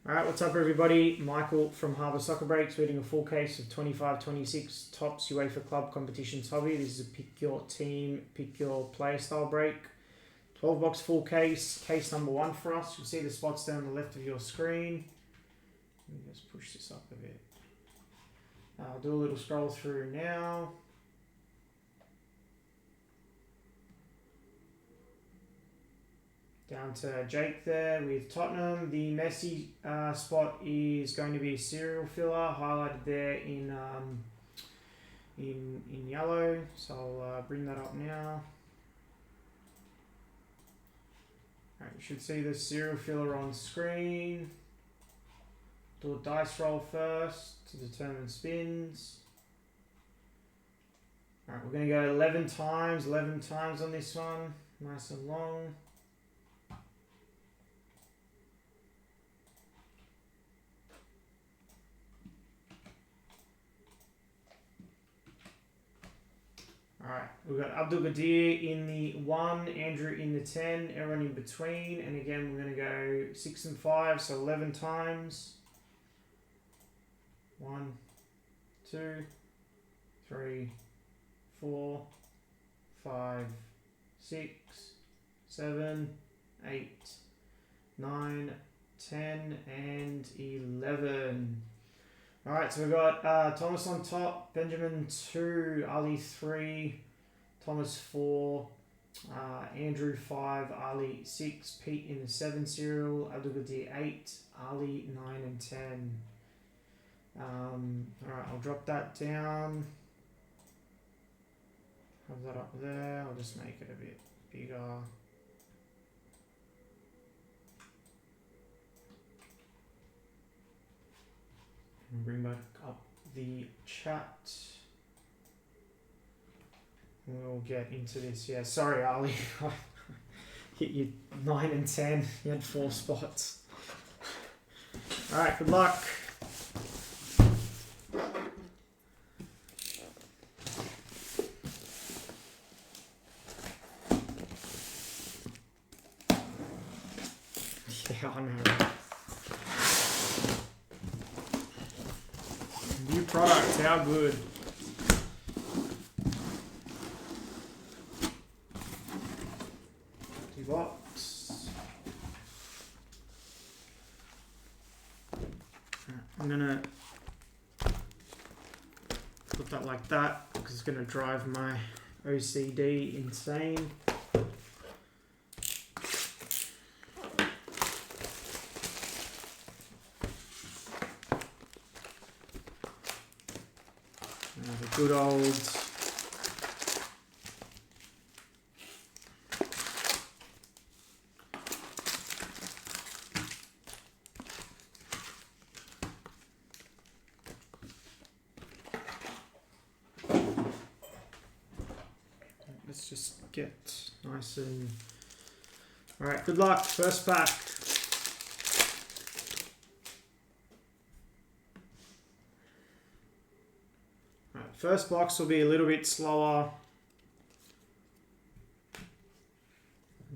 Alright, what's up everybody? Michael from Harbour Soccer Breaks, reading a full case of 25-26 Tops UEFA Club Competitions Hobby. This is a pick your team, pick your player style break. 12 box full case, case number 1 for us. You'll see the spots down the left of your screen. Let me just push this up a bit. I'll do a little scroll through now. Down to Jake there with Tottenham. The Messi spot is going to be a serial filler, highlighted there in yellow. So I'll bring that up now. All right, you should see the serial filler on screen. Do a dice roll first to determine spins. All right, we're going to go 11 times on this one, nice and long. Alright, we've got Abdul Gadir in the 1, Andrew in the 10, everyone in between, and again we're going to go 6 and 5, so 11 times. 1, 2, 3, 4, 5, 6, 7, 8, 9, 10, and 11. Alright, so we've got Thomas on top, Benjamin 2, Ali 3, Thomas 4, Andrew 5, Ali 6, Pete in the 7 serial, Abdulgadir 8, Ali 9 and 10. Alright, I'll drop that down. Have that up there, I'll just make it a bit bigger. Bring back up the chat. We'll get into this. Yeah, sorry, Ali. Hit you 9 and 10. You had 4 spots. Alright, good luck. Yeah, I know. New product, how good. Empty box. I'm gonna put that like that because it's gonna drive my OCD insane. The good old let's just get nice and alright, good luck, first pack. First box will be a little bit slower.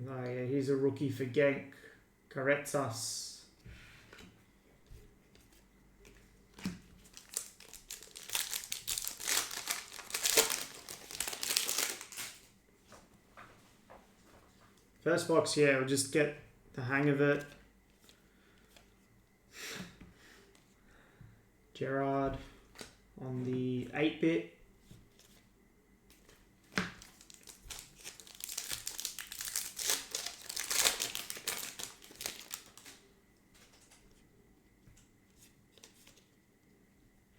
Oh, yeah, here's a rookie for Genk, Carretas. First box, yeah, we'll just get the hang of it. Gerard on the 8-bit.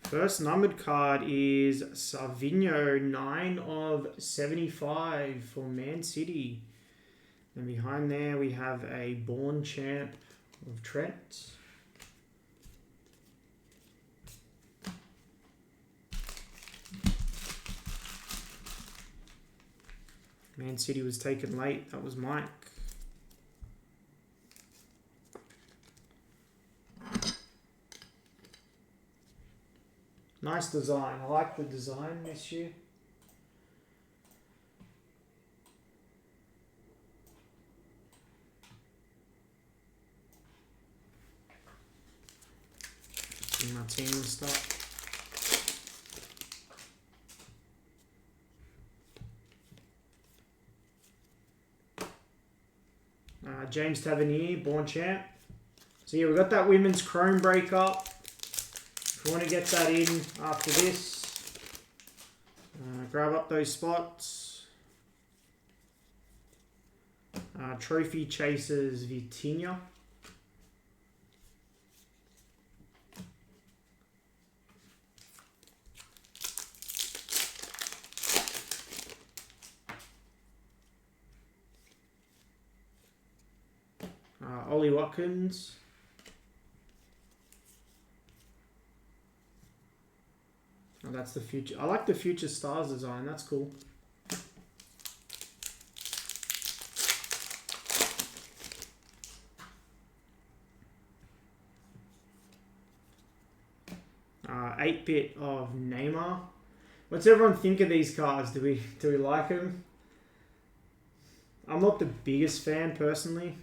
First numbered card is Savinho, 9 of 75 for Man City. And behind there we have a Born Champ of Trent. Man City was taken late. That was Mike. Nice design. I like the design this year. Getting my team and stuff. James Tavernier, Born Champ. So yeah, we've got that women's chrome break up. If you want to get that in after this, grab up those spots. Trophy Chasers Vitinha. Ollie Watkins. Oh, that's the future. I like the Future Stars design. That's cool. Eight bit of Neymar. What's everyone think of these cards? Do we like them? I'm not the biggest fan personally.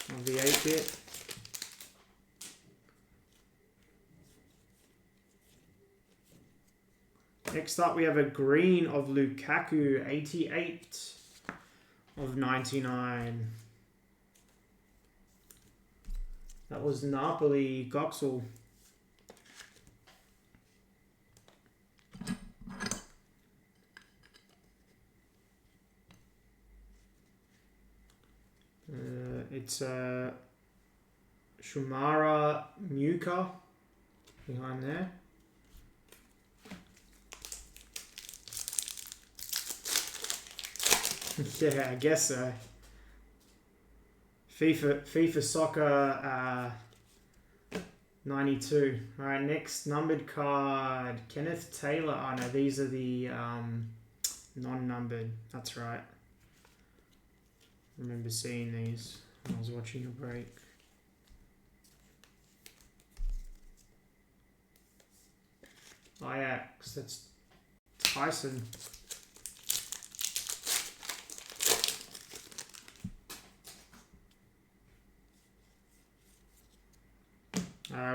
Of the 8-bit. Next up we have a green of Lukaku, 88 of 99. That was Napoli, Goxel. It's Shumara Muka behind there. Yeah, I guess so. FIFA Soccer 92. All right, next numbered card. Kenneth Taylor. Oh no, these are the non-numbered. That's right. I remember seeing these when I was watching a break. Ajax, that's Tyson.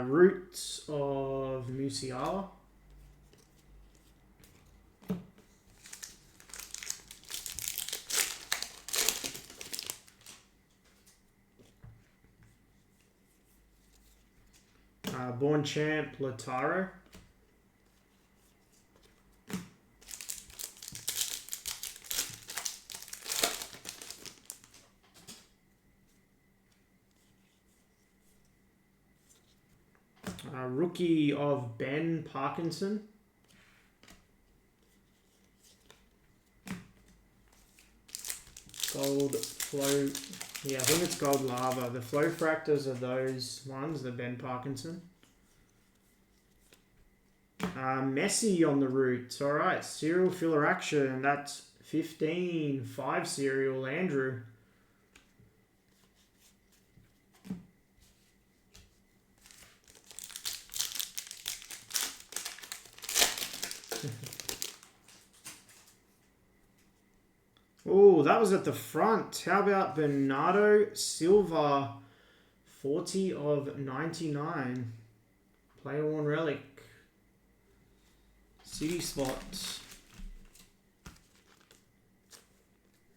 Roots of Musiala. Born Champ Lautaro. Rookie of Ben Parkinson. Gold Flow. Yeah, I think it's Gold Lava. The Flow Fractors are those ones, the Ben Parkinson. Messi on the roots. All right, serial filler action. That's 15. 5 serial Andrew. Oh, that was at the front. How about Bernardo Silva, 40 of 99. Player worn relic. City spots.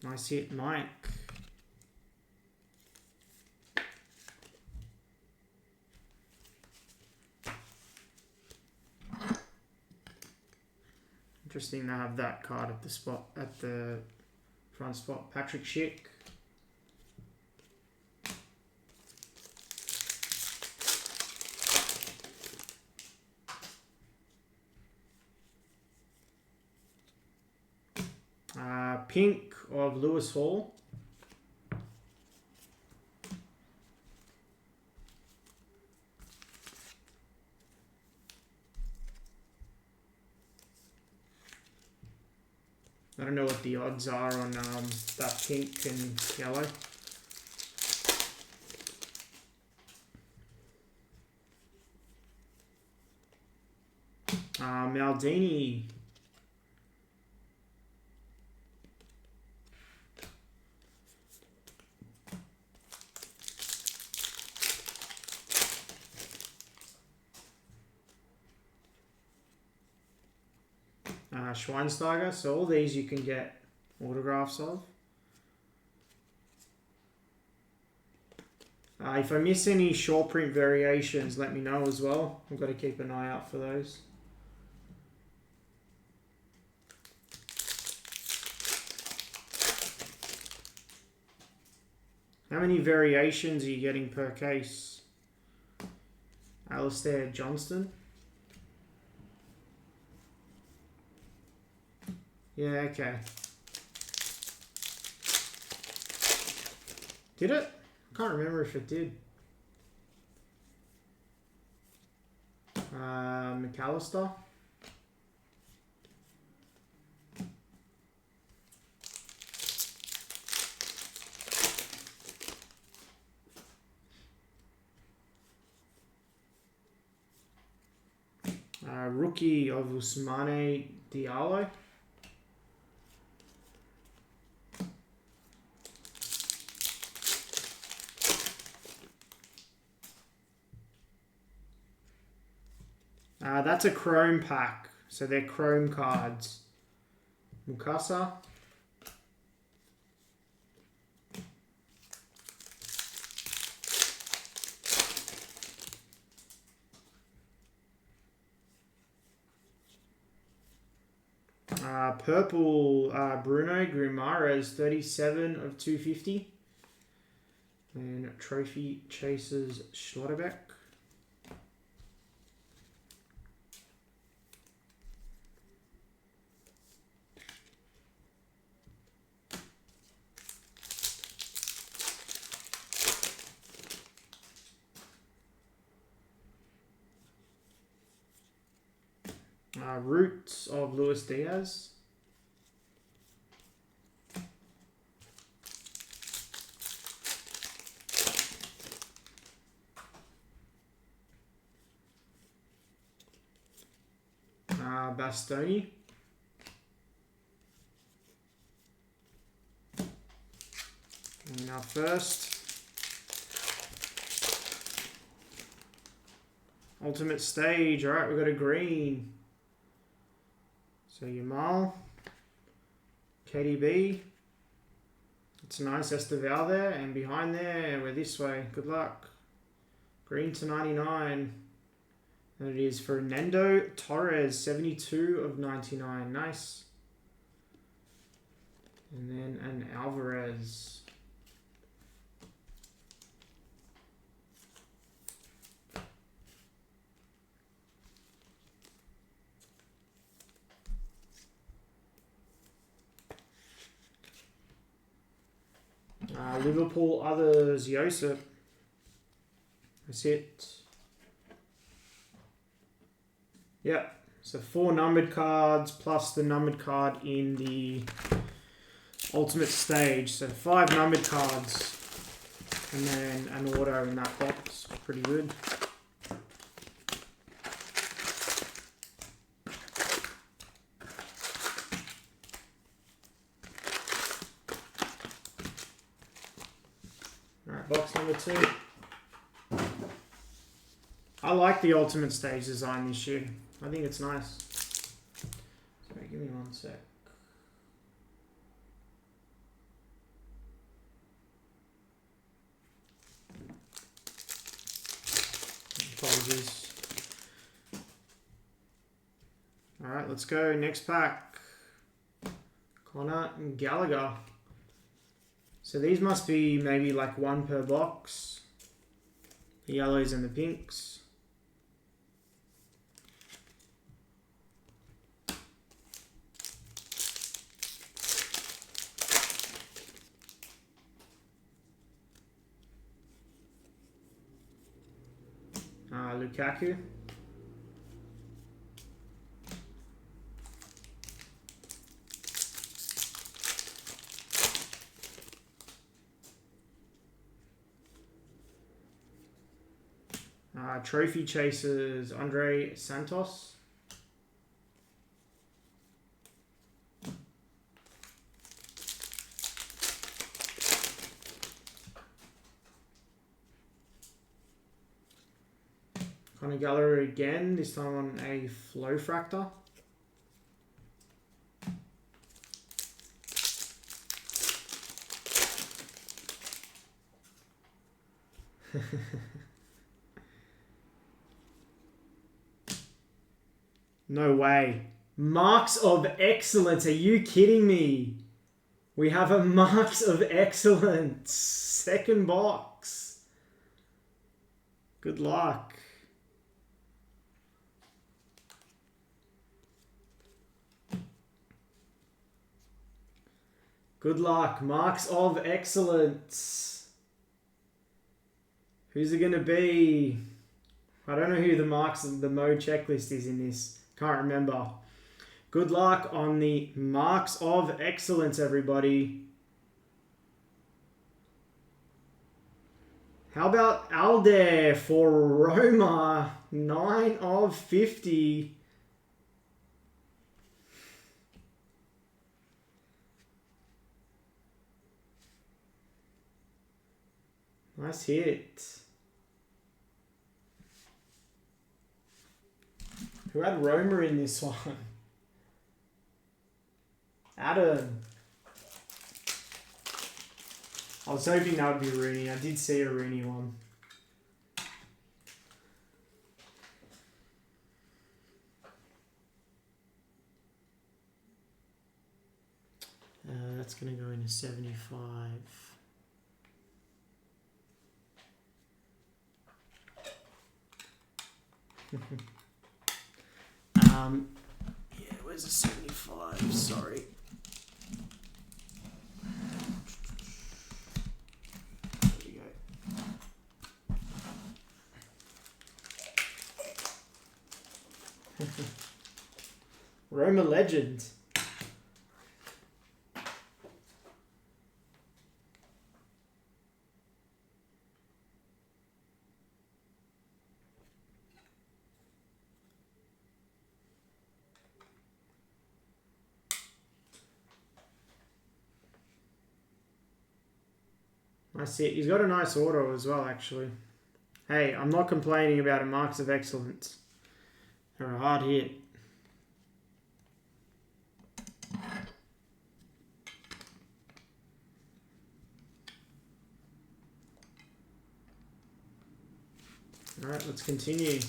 Nice hit, Mike. Interesting to have that card at the spot, at the front spot. Patrick Schick. Pink of Lewis Hall. I don't know what the odds are on that pink and yellow. Maldini. Schweinsteiger. So all these you can get autographs of. If I miss any short print variations, let me know as well. I've got to keep an eye out for those. How many variations are you getting per case? Alistair Johnston. Yeah, okay. Did it? I can't remember if it did. McAllister. Rookie of Ousmane Diallo. That's a chrome pack, so they're chrome cards. Mukasa. Purple Bruno Guimaraes, 37 of 250. And Trophy Chasers Schlotterbeck. Roots of Luis Diaz. Bastoni. And our first ultimate stage. All right, we've got a green. So Yamal, KDB. It's a nice Esteval there, and behind there we're this way. Good luck. Green to 99. And it is Fernando Torres, 72 of 99. Nice. And then an Alvarez. Liverpool others, Josip. That's it. Yep. So 4 numbered cards plus the numbered card in the ultimate stage. So 5 numbered cards. And then an auto in that box. Pretty good. Alright, box number 2. I like the ultimate stage design this year. I think it's nice. Sorry, give me one sec. Apologies. Alright, let's go. Next pack. Connor and Gallagher. So these must be maybe like 1 per box. The yellows and the pinks. Lukaku. Trophy Chasers, Andre Santos. Conor Gallagher again, this time on a Flow Fractor. No way. Marks of excellence. Are you kidding me? We have a marks of excellence. Second box. Good luck. Good luck. Marks of excellence. Who's it going to be? I don't know who the marks of the mode checklist is in this. Can't remember. Good luck on the marks of excellence, everybody. How about Alder for Roma? 9 of 50. Nice hit. Who had Roma in this one? Adam. I was hoping that would be Rooney. I did see a Rooney one. That's going to go into 75. Yeah, where's the 75? Sorry. There we go. Roma legend. Nice hit. He's got a nice auto as well, actually. Hey, I'm not complaining about a marks of excellence. They're a hard hit. All right, let's continue.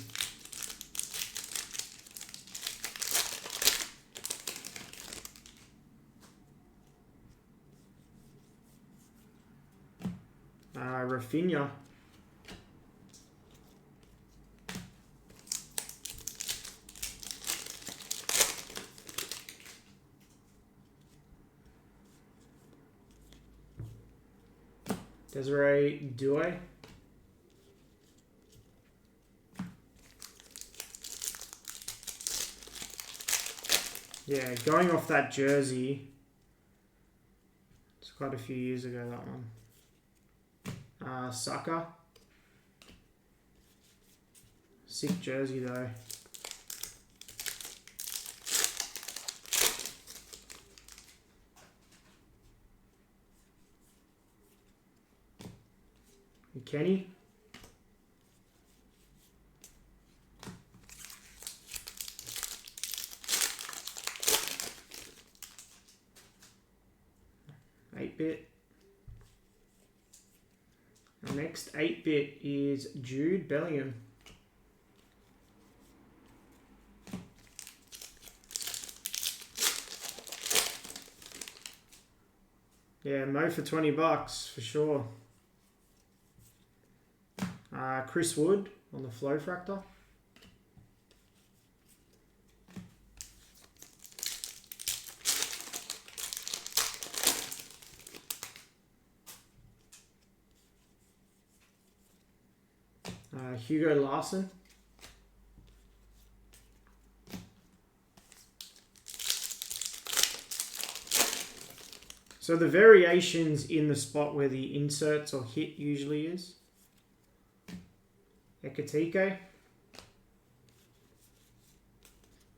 Rafinha. Desiree Doué. Yeah, going off that jersey. It's quite a few years ago, that one. Saka. Sick jersey though. And Kenny. Eight-bit. Our next 8-bit is Jude Bellingham. Yeah, Mo for $20 for sure. Chris Wood on the Flow Fractor. Hugo Larson. So the variations in the spot where the inserts or hit usually is. Ekatike.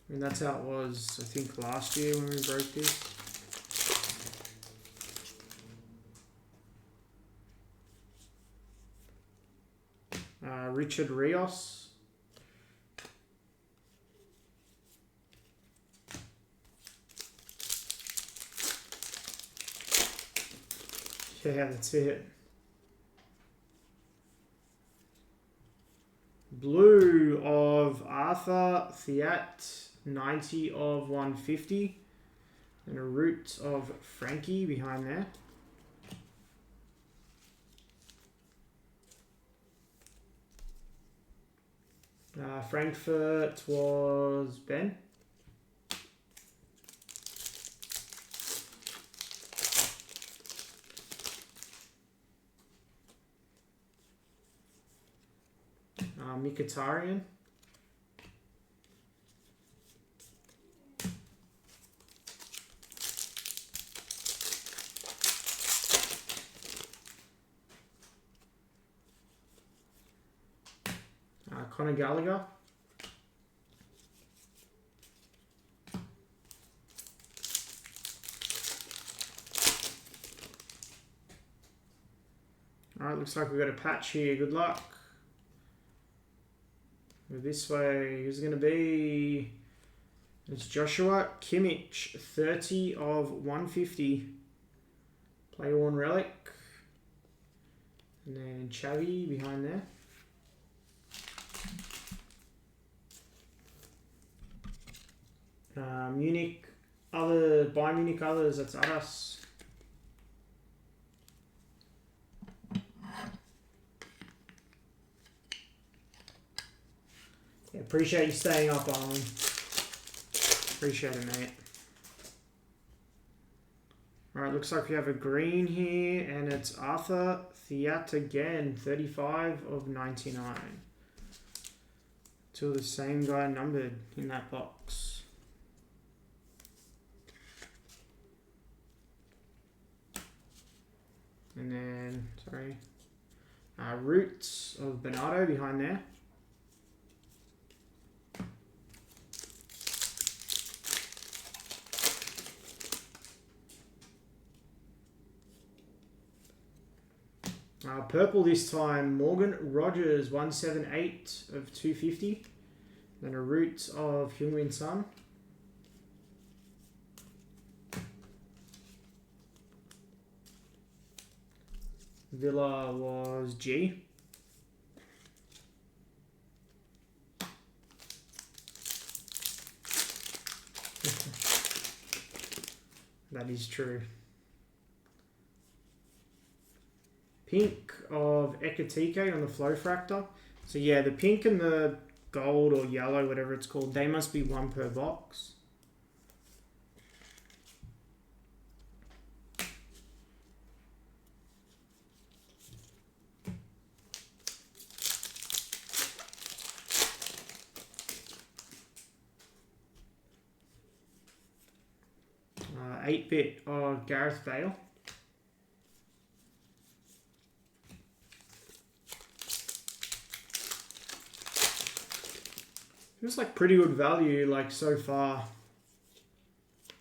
And that's how it was, I think, last year when we broke this. Richard Rios. Yeah, that's it. Blue of Arthur Theat, 90 of 150. And a root of Frankie behind there. Frankfurt was Ben. Mkhitaryan. Conor Gallagher. Alright, looks like we've got a patch here. Good luck. Move this way. Who's it going to be? It's Joshua Kimmich, 30 of 150. Play worn relic. And then Xavi behind there. Munich, Bayern Munich others, that's us. Yeah, appreciate you staying up, Arlen. Appreciate it, mate. Alright, looks like we have a green here, and it's Arthur Theat again, 35 of 99. Two of the same guy numbered in that box. And then, sorry, roots of Bernardo behind there. Purple this time, Morgan Rogers, 178 of 250. Then a root of Heung-min Son. Villa was G. That is true. Pink of Ekatike on the flow fractor. So yeah, the pink and the gold or yellow, whatever it's called, they must be one per box. Eight-bit of Gareth Bale. Feels like pretty good value, like so far.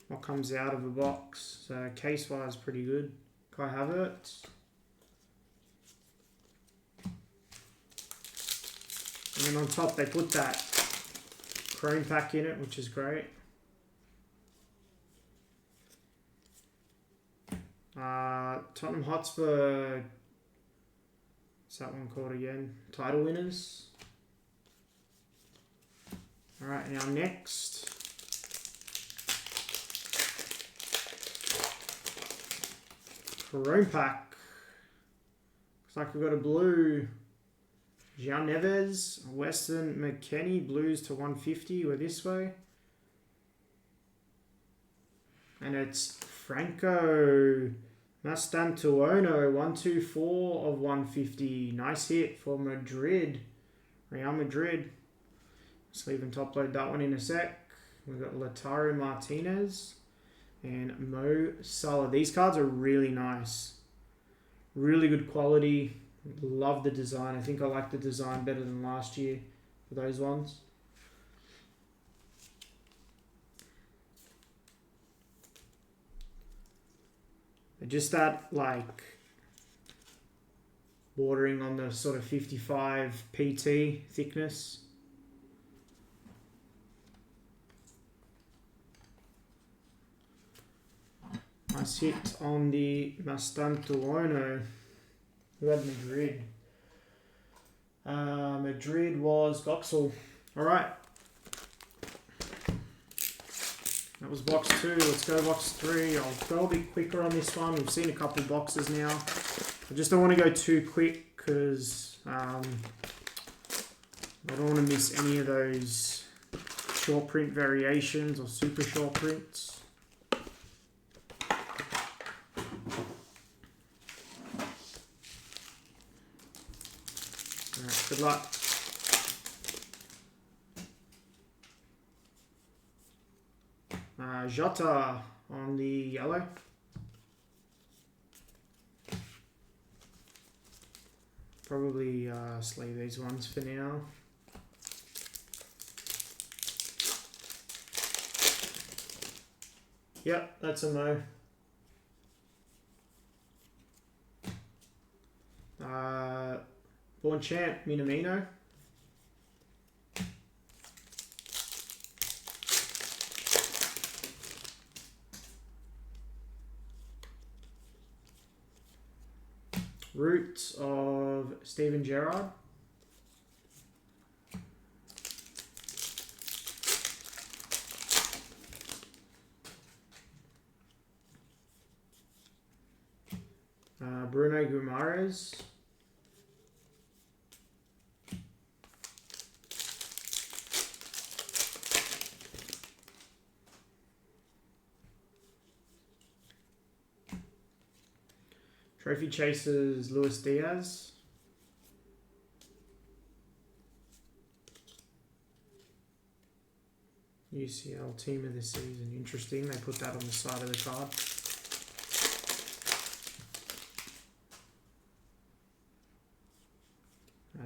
What comes out of the box. So case-wise, pretty good. Kai Havertz. And then on top, they put that chrome pack in it, which is great. Tottenham Hotspur, what's that one called again? Title winners. Alright, now next. Chrome pack. Looks like we've got a blue. João Neves, Weston McKennie, blues to 150. We're this way. And it's Franco Mastantuono, 124 of 150. Nice hit for Madrid. Real Madrid. Sleeve and top load that one in a sec. We've got Lautaro Martinez and Mo Salah. These cards are really nice. Really good quality. Love the design. I think I like the design better than last year for those ones. Just that, like, bordering on the sort of 55 PT thickness. Nice hit on the Mastantuono. Who had Madrid? Madrid was Goxel. All right. That was box 2. Let's go box 3. I'll go a bit quicker on this one. We've seen a couple boxes now. I just don't want to go too quick because I don't want to miss any of those short print variations or super short prints. Alright, good luck. Jota on the yellow. Probably sleeve these ones for now. Yep, that's a no. Born Champ, Minamino. Roots of Steven Gerrard. Bruno Guimaraes. Trophy Chasers, Luis Diaz. UCL Team of the Season. Interesting. They put that on the side of the card.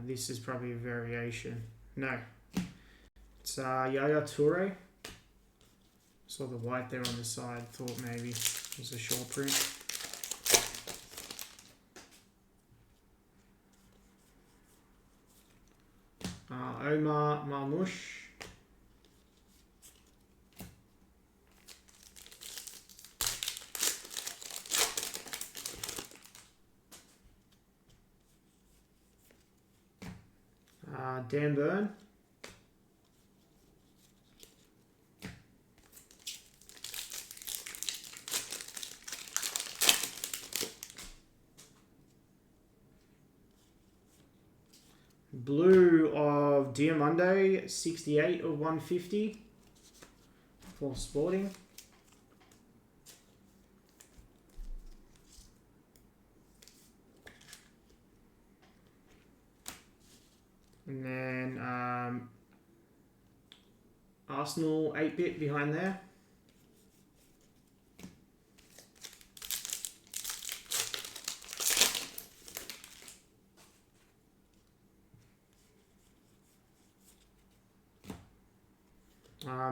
This is probably a variation. No. It's Yaya Toure. Saw the white there on the side. Thought maybe it was a short print. Omar Marmoush. Dan Burn. Blue of Diamande, 68 of 150 for Sporting. And then Arsenal 8-bit behind there.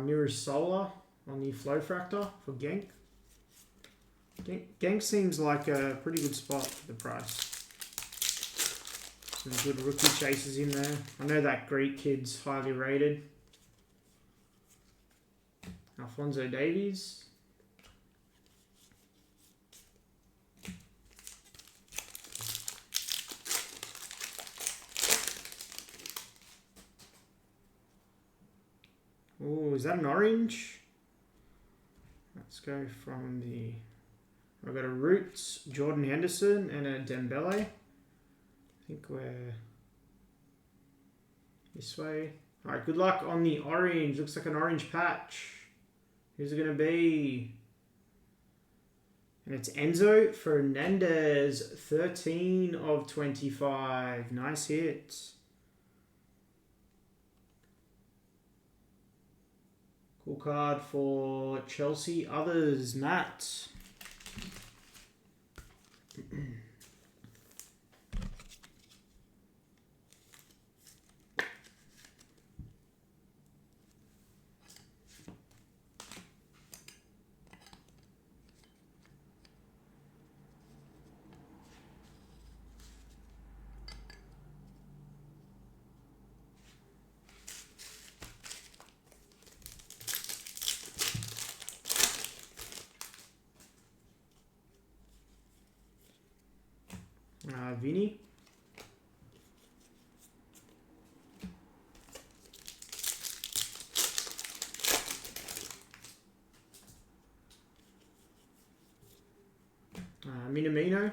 Mirror Solar on the Flow Fractor for Genk. Genk seems like a pretty good spot for the price. Some good rookie chases in there. I know that Greek kid's highly rated. Alphonso Davies. Oh, is that an orange? Let's go from the... I've got a Roots, Jordan Henderson, and a Dembele. I think we're this way. All right, good luck on the orange. Looks like an orange patch. Who's it going to be? And it's Enzo Fernandez, 13 of 25. Nice hit. Cool card for Chelsea. Others, Matt. Vinny. Minamino.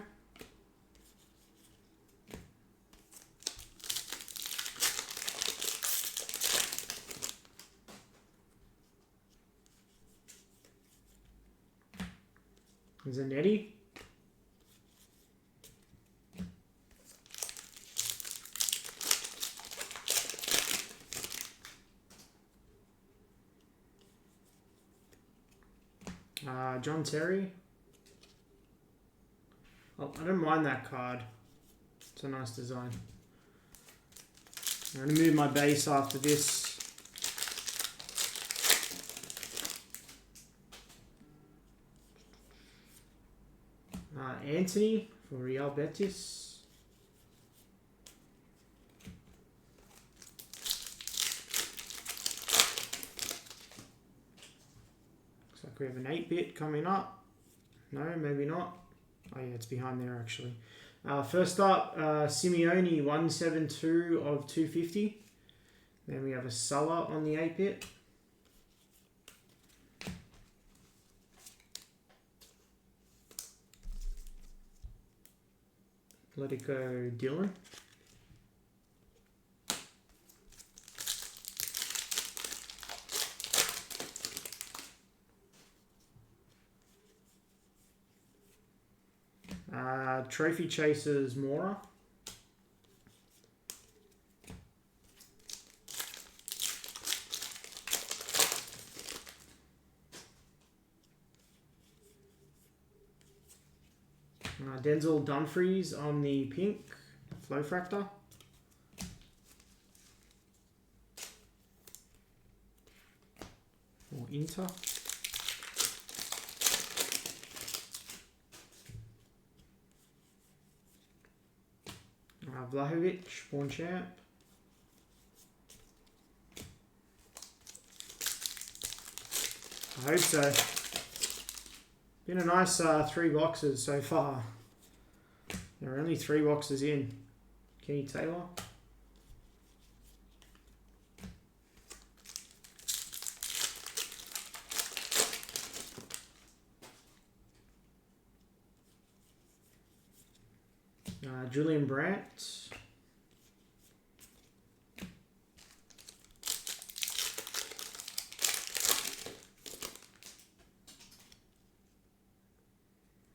Zanetti. John Terry. Oh, I don't mind that card. It's a nice design. I'm going to move my base after this. Anthony for Real Betis. Looks like we have an 8-bit coming up. No, maybe not. Oh yeah, it's behind there actually. First up, Simeone 172 of 250. Then we have a Sulla on the 8-bit. Atletico Dylan. Trophy Chasers Mora. Denzel Dumfries on the pink Flow Fractor. Or Inter. Vlahovic, Spawn Champ. I hope so. Been a nice 3 boxes so far. There are only 3 boxes in. Kenny Taylor. Julian Brandt.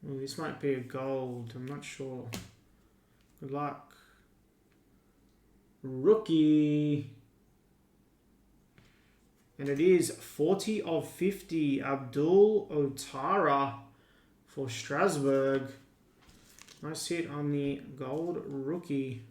Well, this might be a gold. I'm not sure. Good luck. Rookie. And it is 40 of 50. Abdul Otara for Strasbourg. Nice hit on the gold rookie.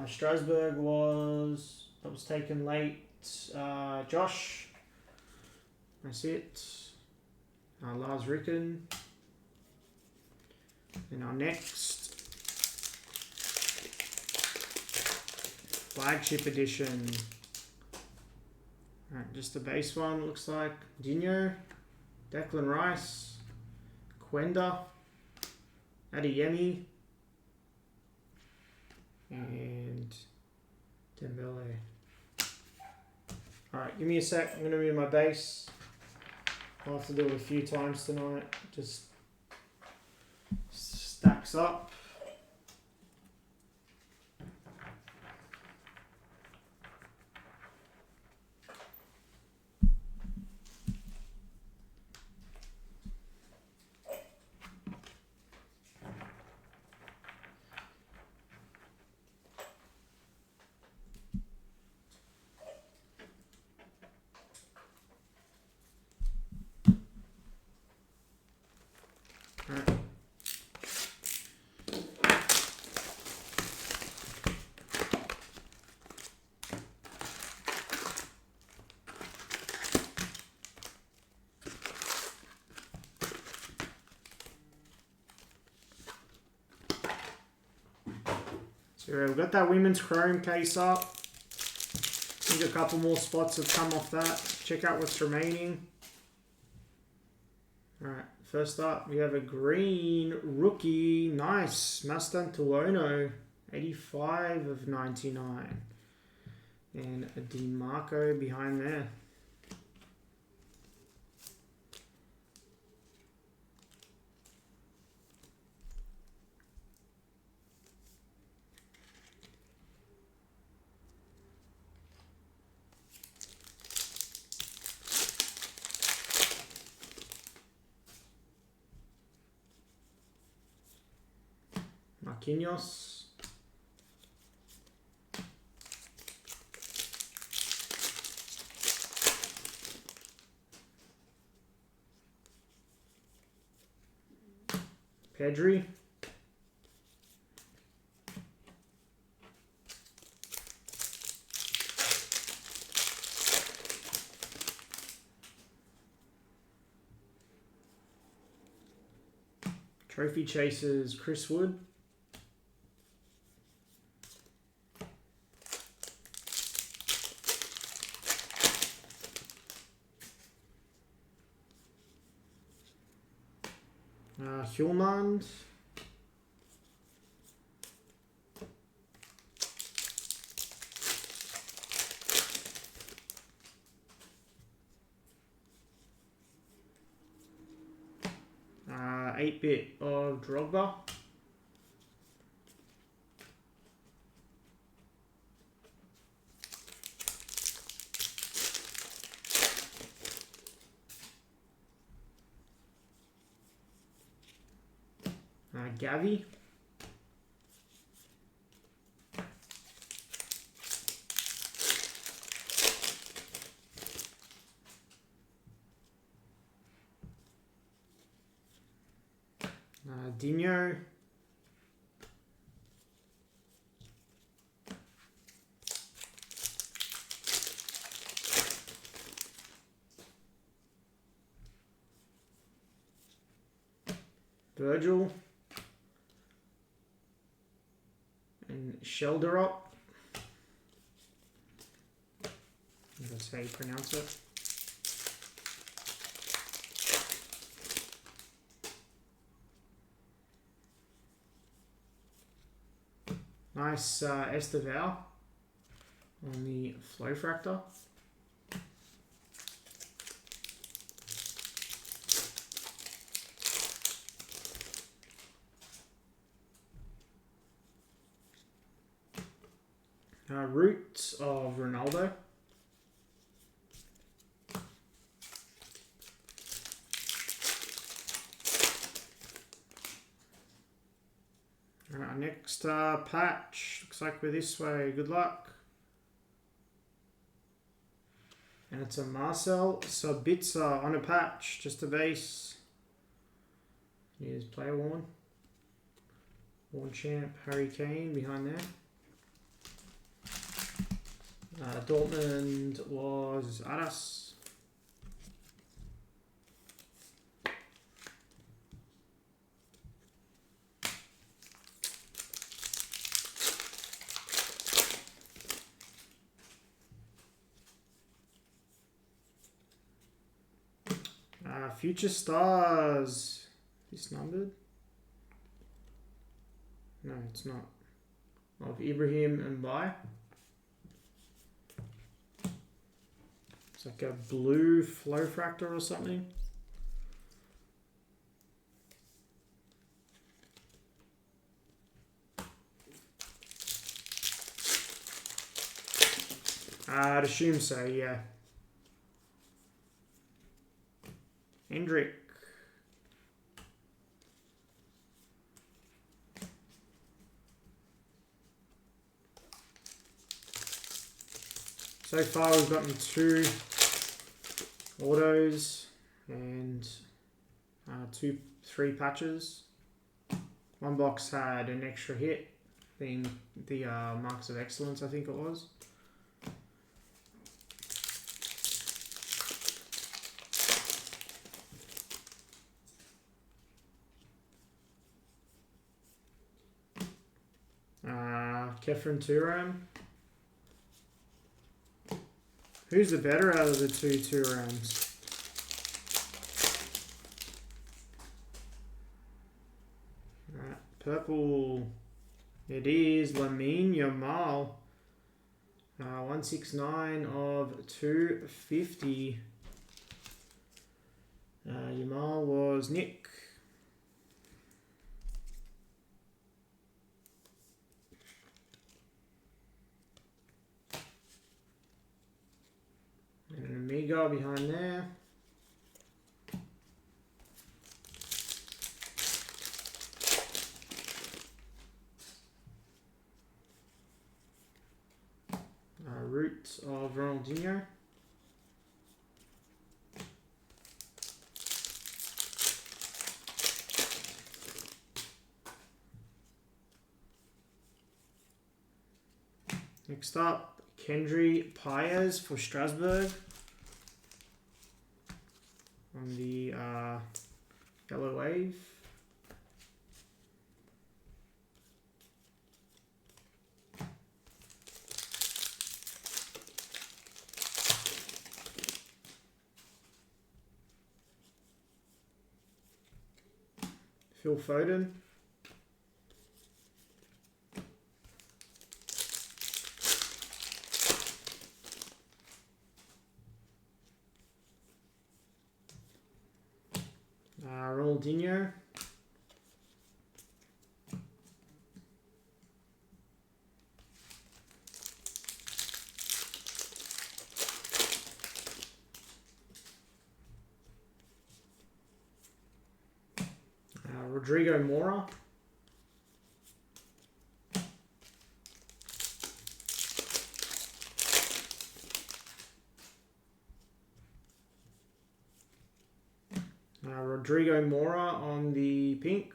Strasbourg was taken late. Josh. That's it. Lars Ricken. And our next flagship edition. Alright, just the base one looks like. Dino, Declan Rice, Quenda, Adeyemi, and Dembele. Alright, give me a sec. I'm going to move my base. I'll have to do it a few times tonight. Just stacks up. So we've got that women's chrome case up. I think a couple more spots have come off that. Check out what's remaining. Alright, first up we have a green rookie. Nice. Mastantuono, 85 of 99. And a DeMarco behind there. Marquinhos. Pedri. Trophy Chasers, Chris Wood. Hjulmand. Eight-bit of Drogba. Gavi. Dino. Virgil. And Shelderop. That's how you pronounce it. Nice Esteval on the Flow Fractor. Roots of Ronaldo. Alright, next patch. Looks like we're this way. Good luck. And it's a Marcel Sabitzer on a patch. Just a base. Here's player worn. Worn champ Harry Kane behind there. Dortmund was Aras. Future Stars. This numbered? No, it's not. Of Ibrahim and Bai. It's like a blue flow fractor or something. I'd assume so, yeah. Hendrick. So far we've gotten 2 autos and 3 patches. One box had an extra hit, being the Marks of Excellence, I think it was. Kefren Turam. Who's the better out of the 2 Turams? Right, purple It is Lamine Yamal. 169 of 250. Yamal was Nick. And an Amiga behind there. Roots of Ronaldinho. Next up, Kendry Paez for Strasbourg. On the yellow wave. Phil Foden. Ronaldinho. Rodrigo Mora. Rodrigo Mora on the pink.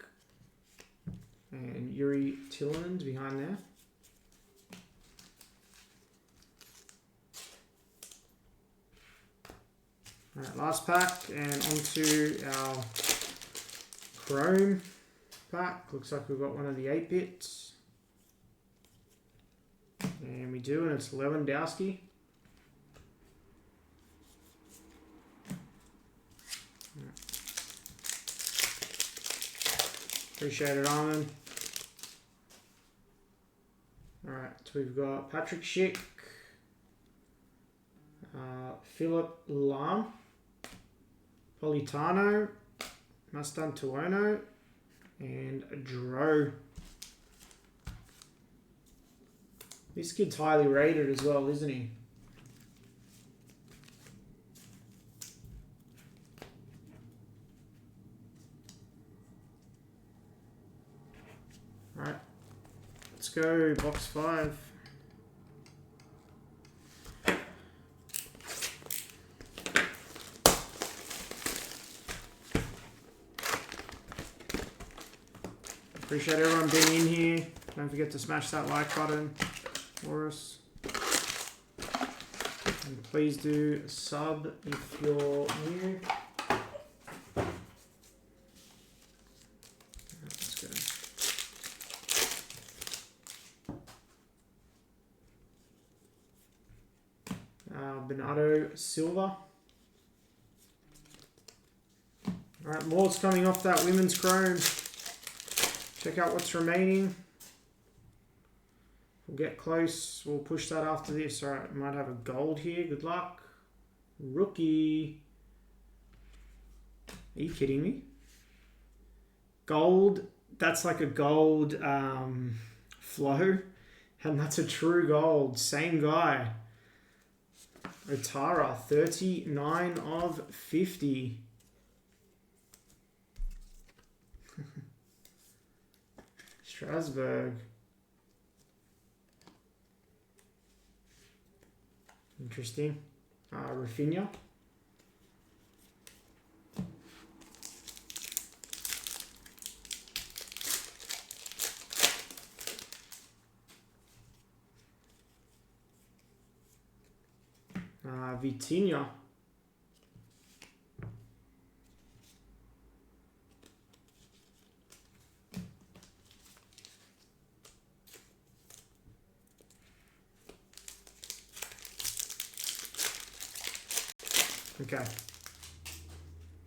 And Yuri Tillemans behind there. Alright, last pack and onto our Chrome pack. Looks like we've got one of the 8-bits. And we do, and it's Lewandowski. Appreciate it, Armin. Alright, so we've got Patrick Schick, Philip Lahm, Politano, Mastantuono, and Dro. This kid's highly rated as well, isn't he? Alright, let's go box 5. Appreciate everyone being in here. Don't forget to smash that like button for us. And please do sub if you're new. Let's go. Bernardo Silva. Alright, more's coming off that women's chrome. Check out what's remaining. We'll get close. We'll push that after this. Alright, might have a gold here. Good luck. Rookie. Are you kidding me? Gold. That's like a gold flow. And that's a true gold. Same guy. Otara. 39 of 50. Strasbourg. Interesting. Rafinha. Vitinha. Okay.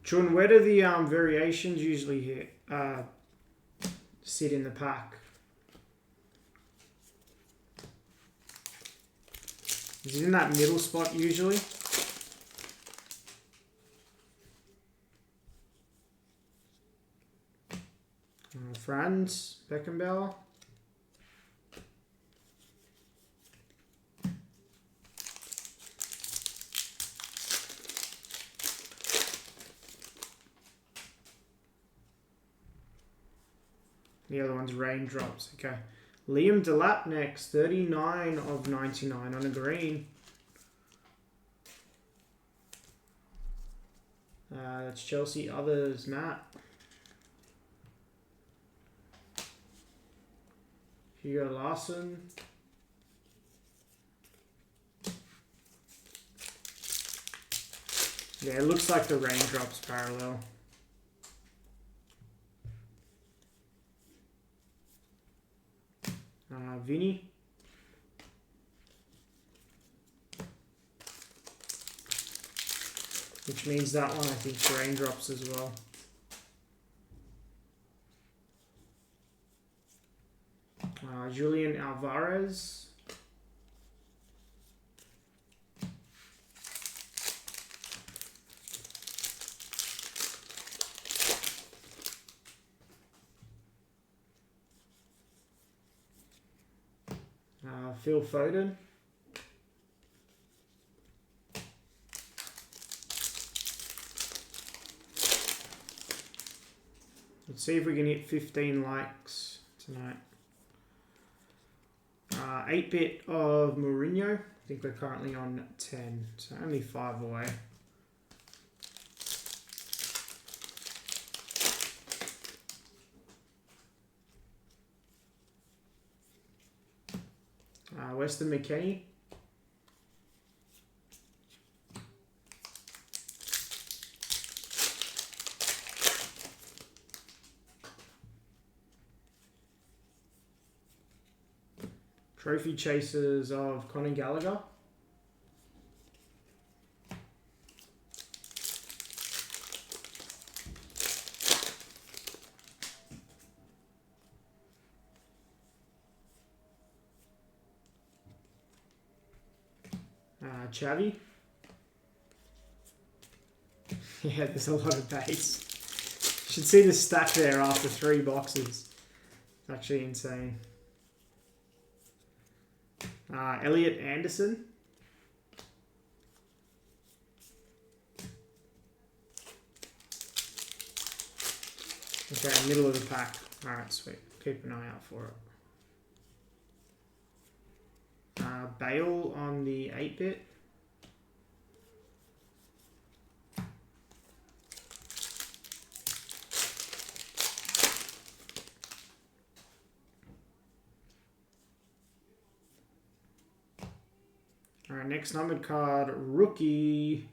Chun, where do the variations usually hit, sit in the pack? He's in that middle spot usually. Franz Beckenbauer. The other one's Raindrops. Okay. Liam Delap next. 39 of 99 on a green. That's Chelsea. Others, Matt. Hugo Larson. Yeah, it looks like the Raindrops parallel. Vinny. Which means that one, I think, is Raindrops as well. Julian Alvarez. Phil Foden. Let's see if we can hit 15 likes tonight. 8-bit of Mourinho. I think we're currently on 10, so only 5 away. Weston McKennie. Trophy chasers of Conor Gallagher. Xavi. Yeah, there's a lot of base. Should see the stack there after 3 boxes. It's actually insane. Elliot Anderson. Okay, middle of the pack. Alright, sweet. Keep an eye out for it. Bale on the 8-bit. Alright, next numbered card, rookie.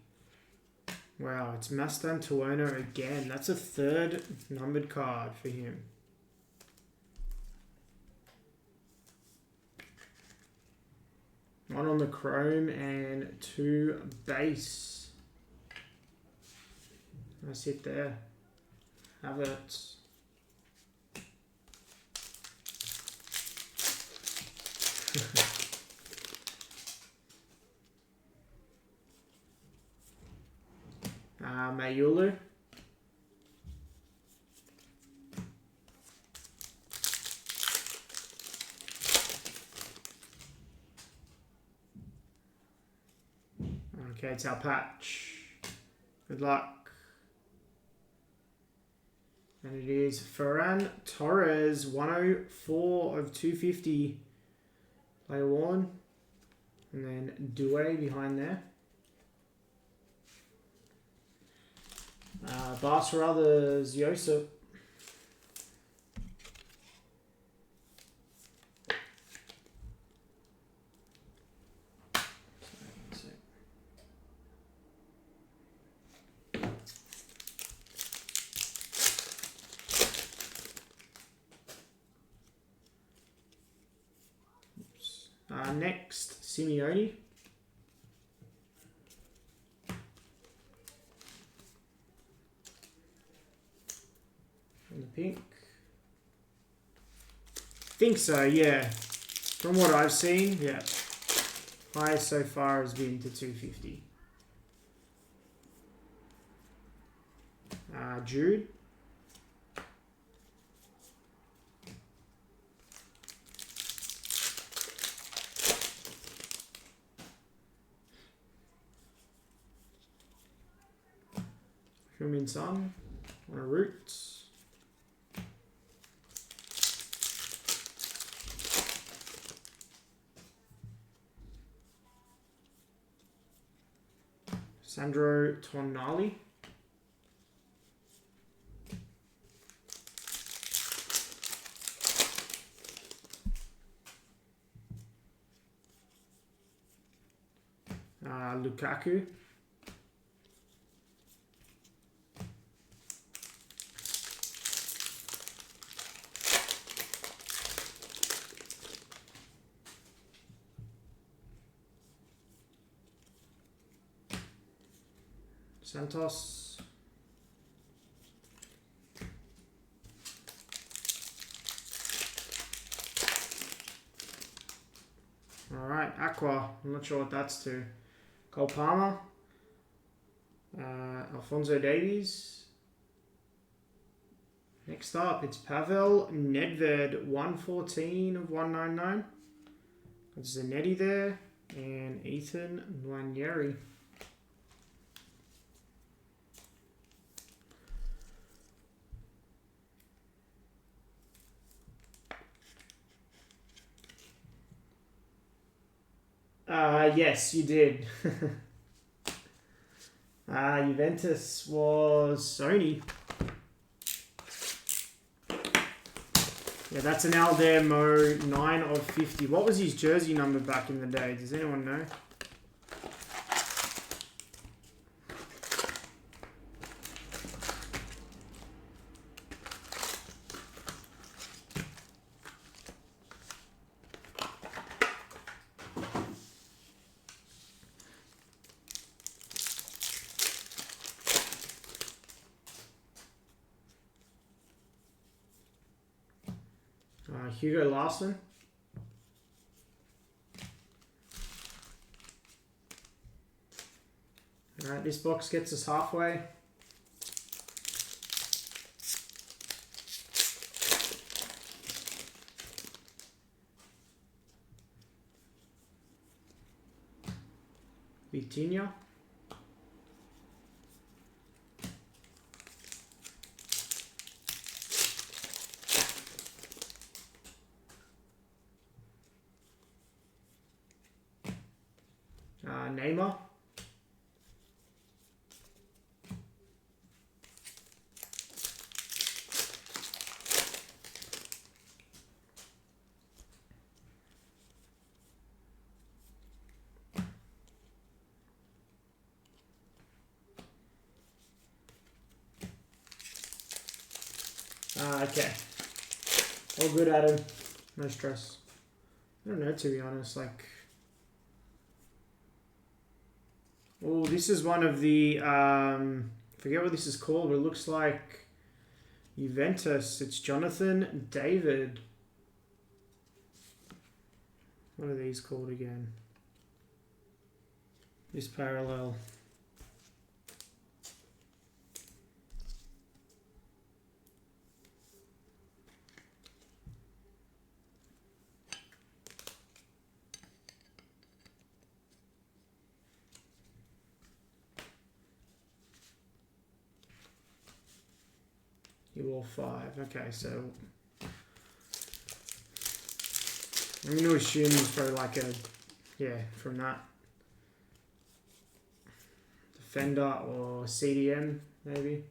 Wow, it's Mastan Tuono again. That's a 3rd numbered card for him. One on the chrome and 2 base. Nice hit there. Have it. Mayulu. Okay, it's our patch. Good luck. And it is Ferran Torres, 104 of 250. Player 1. And then Doué behind there. Barca Others, Joseph. Next, Simeone. And the pink. Think so, yeah. From what I've seen, yeah. Highest so far has been to 250. Jude. Heung-min Son on a root. Sandro Tonali. Lukaku. Santos. All right, Aqua. I'm not sure what that's to. Cole Palmer. Alphonso Davies. Next up, it's Pavel Nedved, 114 of 199. Got Zanetti there. And Ethan Nwaneri. Yes, you did. Juventus was Sony. Yeah, that's an Aldemo 9 of 50. What was his jersey number back in the day? Does anyone know? Hugo Larson. Alright, this box gets us halfway. Vitinha. Neymar. Okay. All good, Adam. No stress. I don't know, to be honest. Like, oh, this is one of the, forget what this is called, but it looks like Juventus. It's Jonathan David. What are these called again? This parallel. You all 5. Okay, so I'm going to assume it's probably like a, yeah, from that. Defender or CDM, maybe.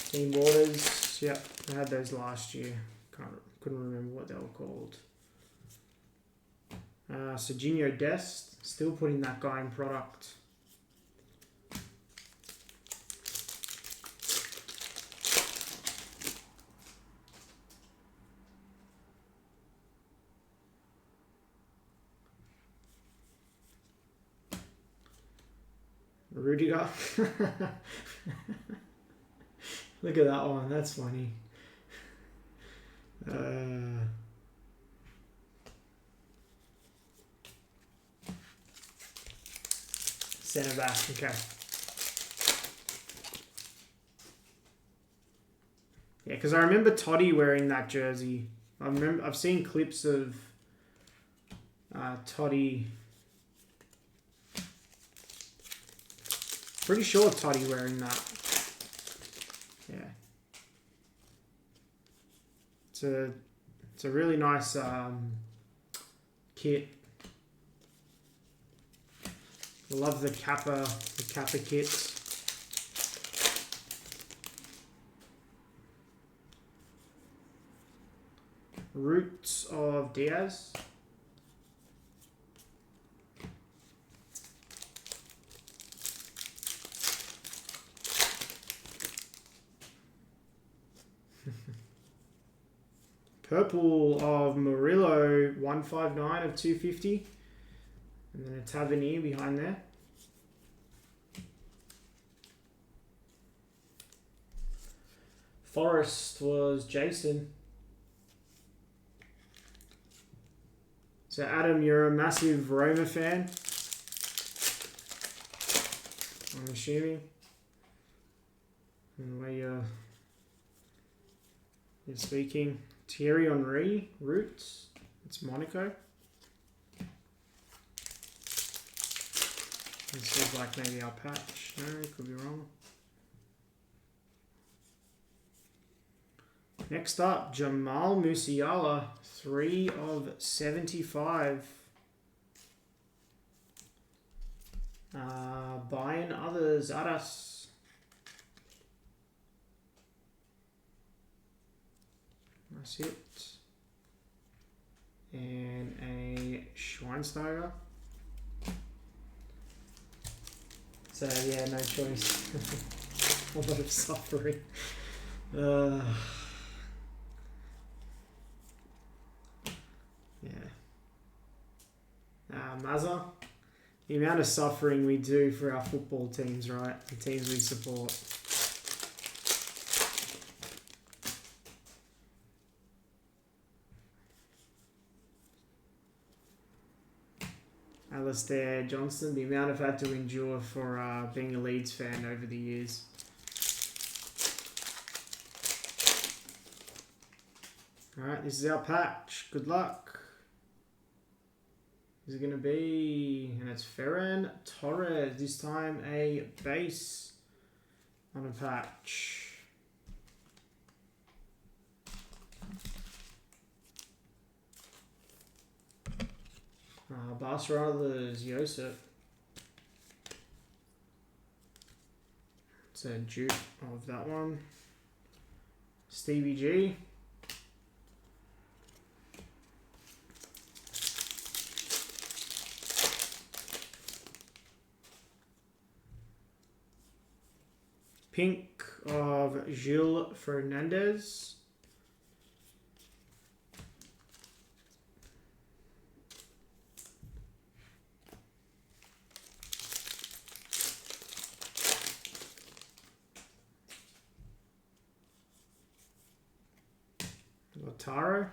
Team Waters. Yep, I had those last year. Couldn't remember what they were called. Serginho Dest. Still putting that guy in product. Rudiger. Look at that one. That's funny. Centre back. Okay. Yeah, because I remember Toddy wearing that jersey. I've seen clips of Toddy. Pretty sure Toddy wearing that. Yeah. It's a really nice kit. Love the Kappa kits. Roots of Diaz. Purple of Murillo, 159 of 250. And then a Tavernier behind there. Forest was Jason. So Adam, you're a massive Roma fan, I'm assuming. And the way you're speaking. Thierry Henry, Roots. It's Monaco. This is like maybe our patch. No, could be wrong. Next up, Jamal Musiala, 3 of 75. Buying others, Aras. That's it. And a Schweinsteiger. So yeah, no choice. A lot of suffering. Yeah. Mazza. The amount of suffering we do for our football teams, right? The teams we support. Alistair Johnston, the amount I've had to endure for being a Leeds fan over the years. Alright, this is our patch. Good luck. Is it going to be... And it's Ferran Torres. This time a base on a patch. Barcelona's Joseph. It's a dupe of that one. Stevie G. Pink of Gil Fernandez. Lautaro.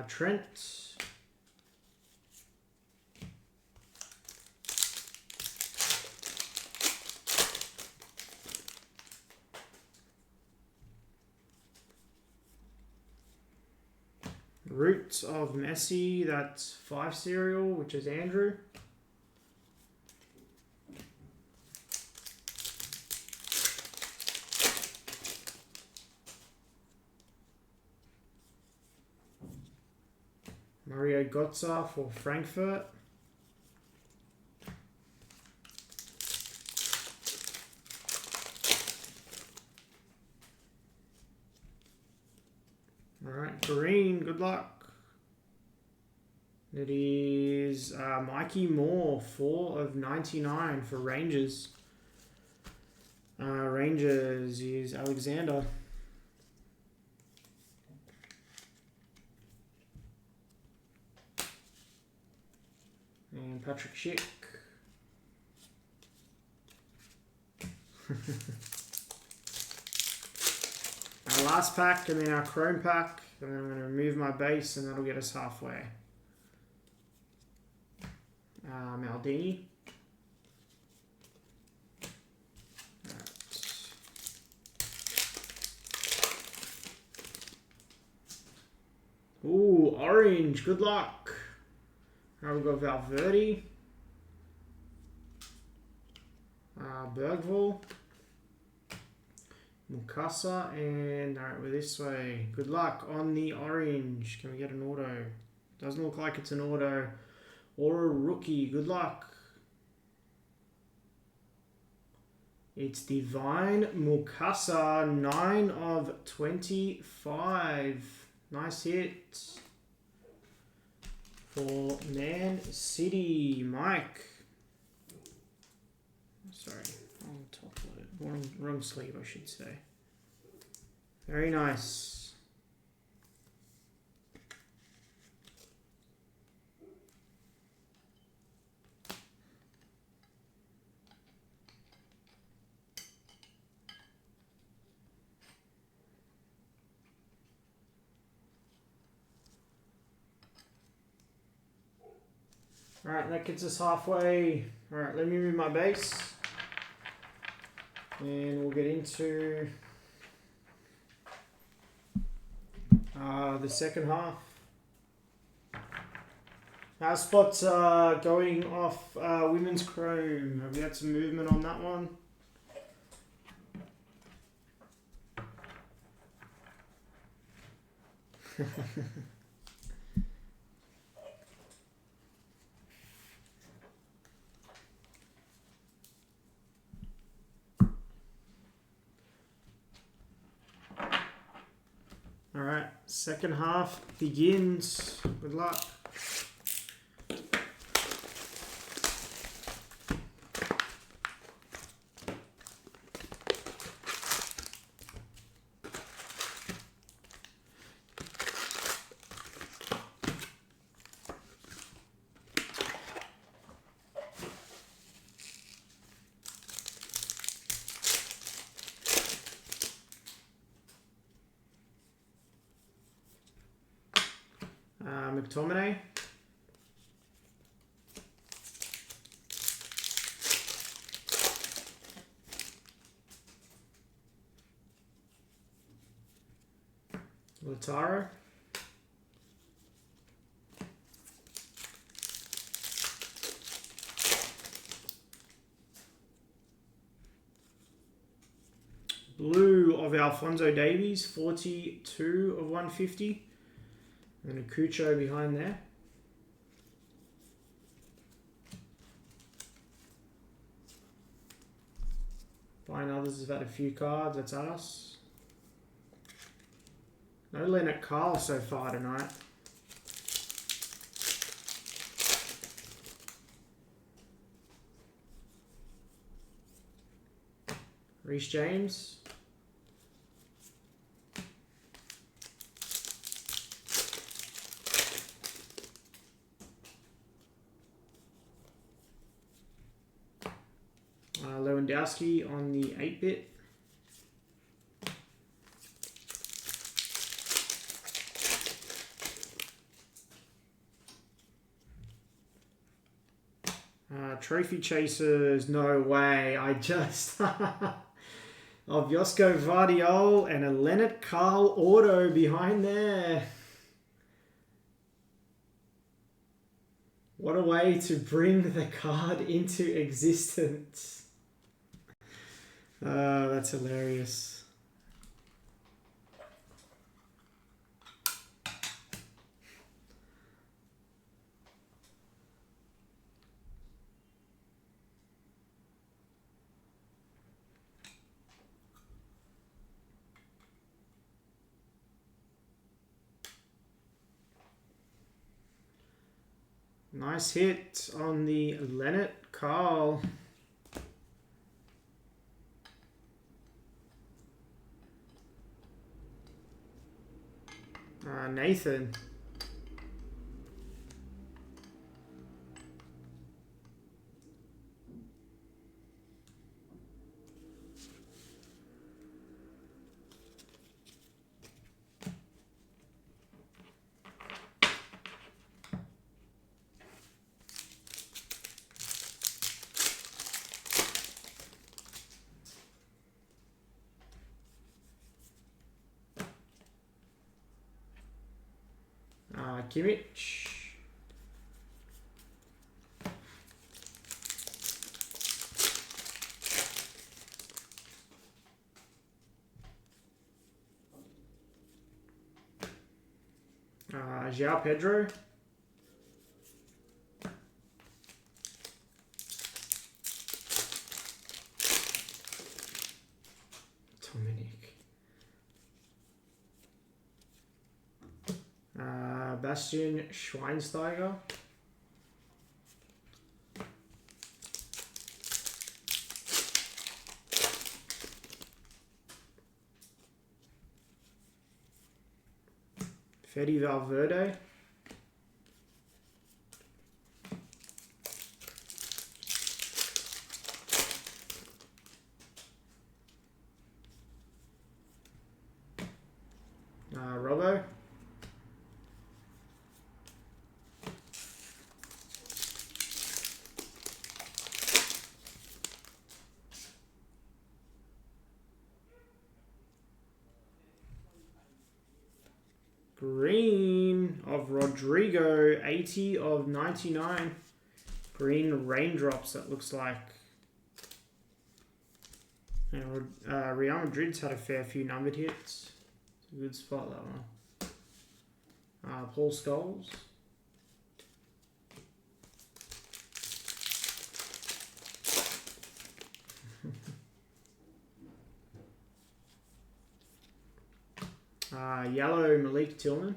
Trent. Roots of Messi, that's 5 serial, which is Andrew. Mario Götze for Frankfurt. Alright, green, good luck. It is Mikey Moore, 4 of 99 for Rangers. Rangers is Alexander. And Patrick Schick. Our last pack and then our chrome pack. And then I'm going to remove my base and that'll get us halfway. Maldini. Ooh, orange. Good luck. Now we've got Valverde. Bergvall. Mukasa. And alright, we're this way. Good luck on the orange. Can we get an auto? Doesn't look like it's an auto. Or a rookie. Good luck. It's Divine Mukasa. 9 of 25. Nice hit for Man City. Mike. Sorry, wrong top load. Wrong sleeve, I should say. Very nice. Alright, that gets us halfway. Alright, let me move my base. And we'll get into the second half. Our spots going off women's chrome. Have we had some movement on that one? Alright, second half begins. Good luck. McTominay. Lautaro. Blue of Alphonso Davies, 42 of 150. And a Cucho behind there. Buying others has had a few cards, that's us. No Leonard Carl so far tonight. Reece James. Lewandowski on the 8-bit. Trophy Chasers, no way. I just... of Josko Vardiol and a Leonard Carl auto behind there. What a way to bring the card into existence. That's hilarious. Nice hit on the Leonard Carl. Nathan. Kimmich. João Pedro. Dominic. Bastian Schweinsteiger. Fede Valverde. Robbo. Green of Rodrigo, 80 of 99. Green raindrops, that looks like. And Real Madrid's had a fair few numbered hits. It's a good spot, that one. Paul Scholes. Yellow Malik Tillman.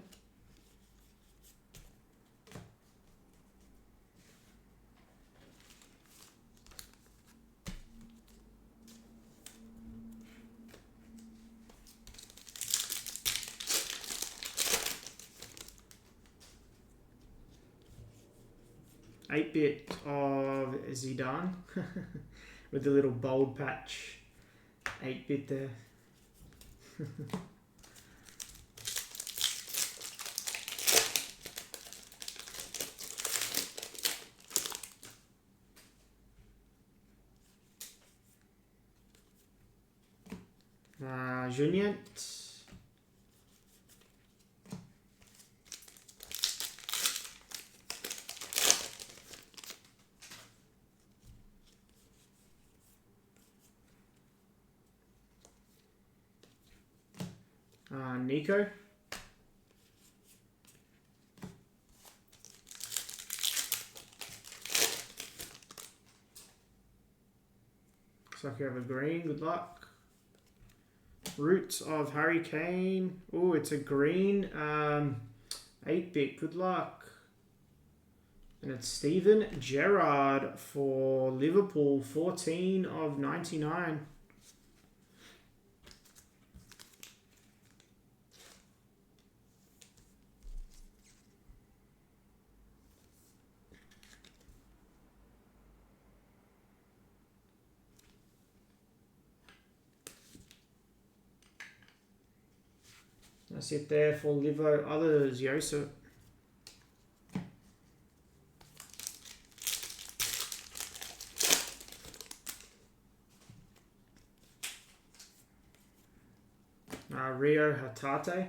Eight-bit of Zidane with the little bold patch. 8-bit there. Junient. Nico. Looks like you have a green. Good luck. Roots of Harry Kane. Oh, it's a green. 8-bit. Good luck. And it's Steven Gerrard for Liverpool. 14 of 99. That's it there for Livo. Others, Yosef. Rio Hatate.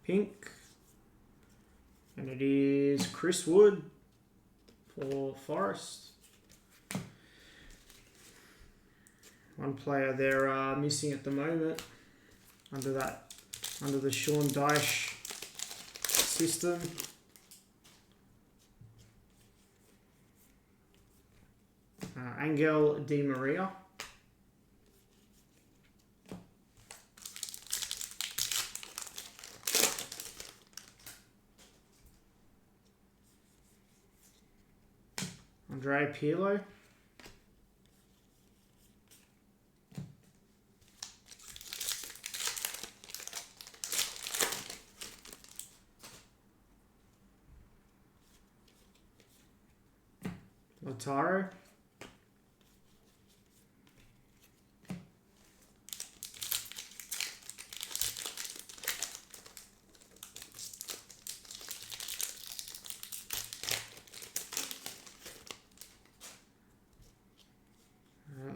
Pink. And it is Chris Wood for Forest. One player they're missing at the moment under the Sean Dyche system. Angel Di Maria. Andre Pirlo. Lautaro.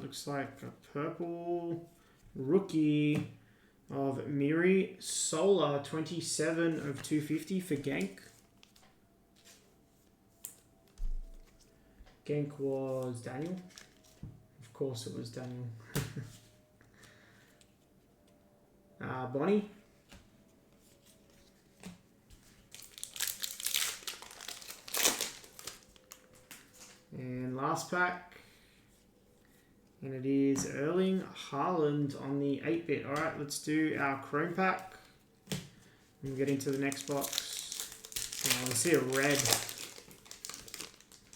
looks like a purple rookie of Miri Solar, 27 of 250 for Genk. Genk was Daniel. Of course it was Daniel. Bonnie. And last pack. And it is Erling Haaland on the 8-bit. Alright, let's do our Chrome pack. We'll get into the next box. Oh, let's see a red.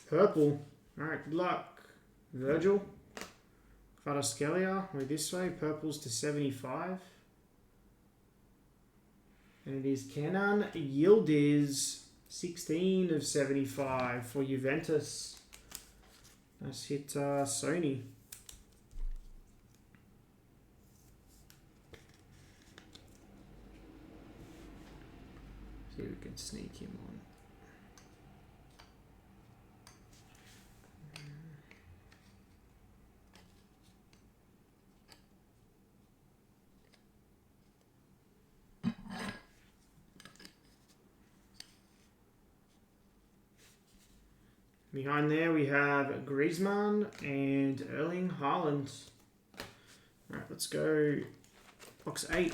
Purple. Alright, good luck. Virgil. Kvaratskhelia. We're this way. Purples to 75. And it is Kenan Yildiz. 16 of 75 for Juventus. Nice hit, Sony. See if we can sneak him on. Behind there we have Griezmann and Erling Haaland. Alright, let's go box 8.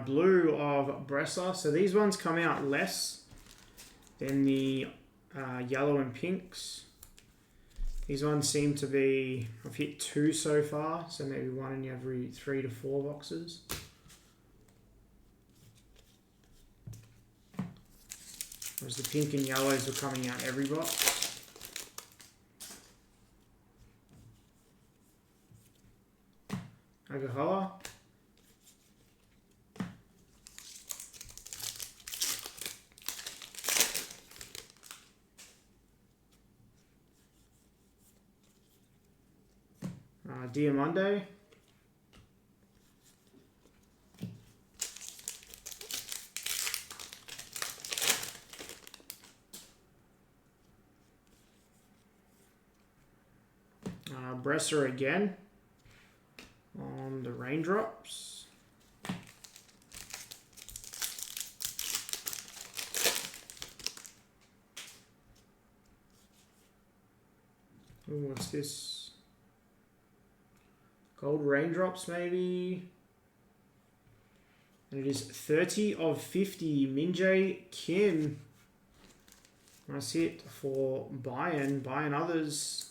Blue of Bresser. So these ones come out less than the yellow and pinks. These ones seem to be, I've hit 2 so far, so maybe 1 in every 3 to 4 boxes. Whereas the pink and yellows are coming out every box. Agahoa. Diamande. Bresser again on the raindrops. Ooh, what's this? Gold raindrops, maybe. And it is 30 of 50. Min-Jae Kim. Nice hit for Bayern. Bayern others.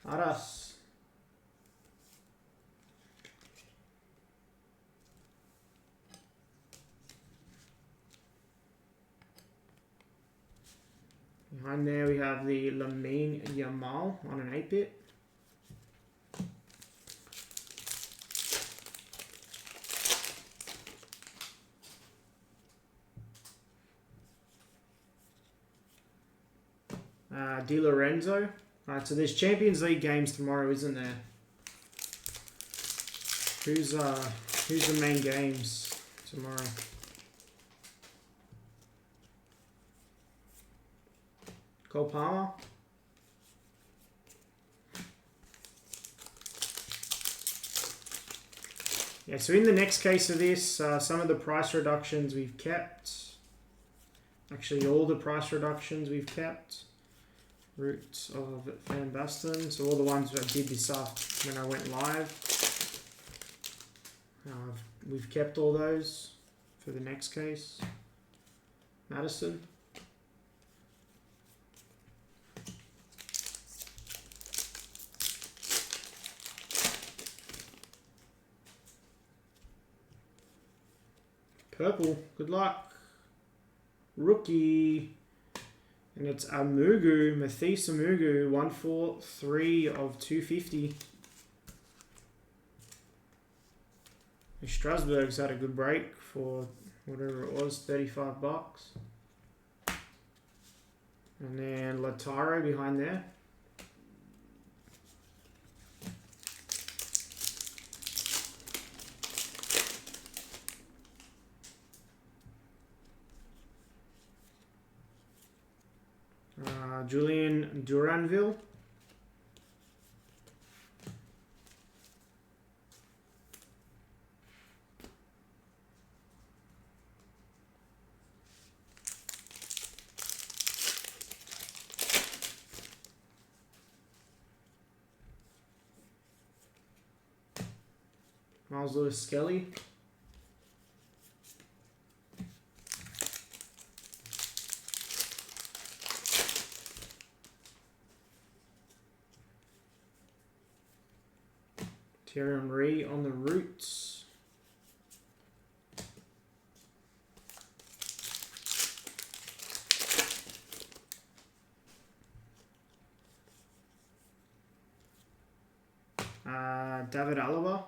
Aras. Behind there we have the Lamine Yamal on an 8-bit. Di Lorenzo. Alright, so there's Champions League games tomorrow, isn't there? Who's the main games tomorrow? Cole Palmer. Yeah, so in the next case of this, some of the price reductions we've kept. Actually, all the price reductions we've kept. Roots of Van Basten. So all the ones that I did this up when I went live. We've kept all those for the next case. Madison. Purple. Good luck. Rookie. And it's Amugu, Mathis Amugu, 143 of 250. Strasbourg's had a good break for whatever it was, 35 bucks. And then Lautaro behind there. Julian Duranville. Miles Lewis Skelly. Thierry Henry on the roots. David Alaba.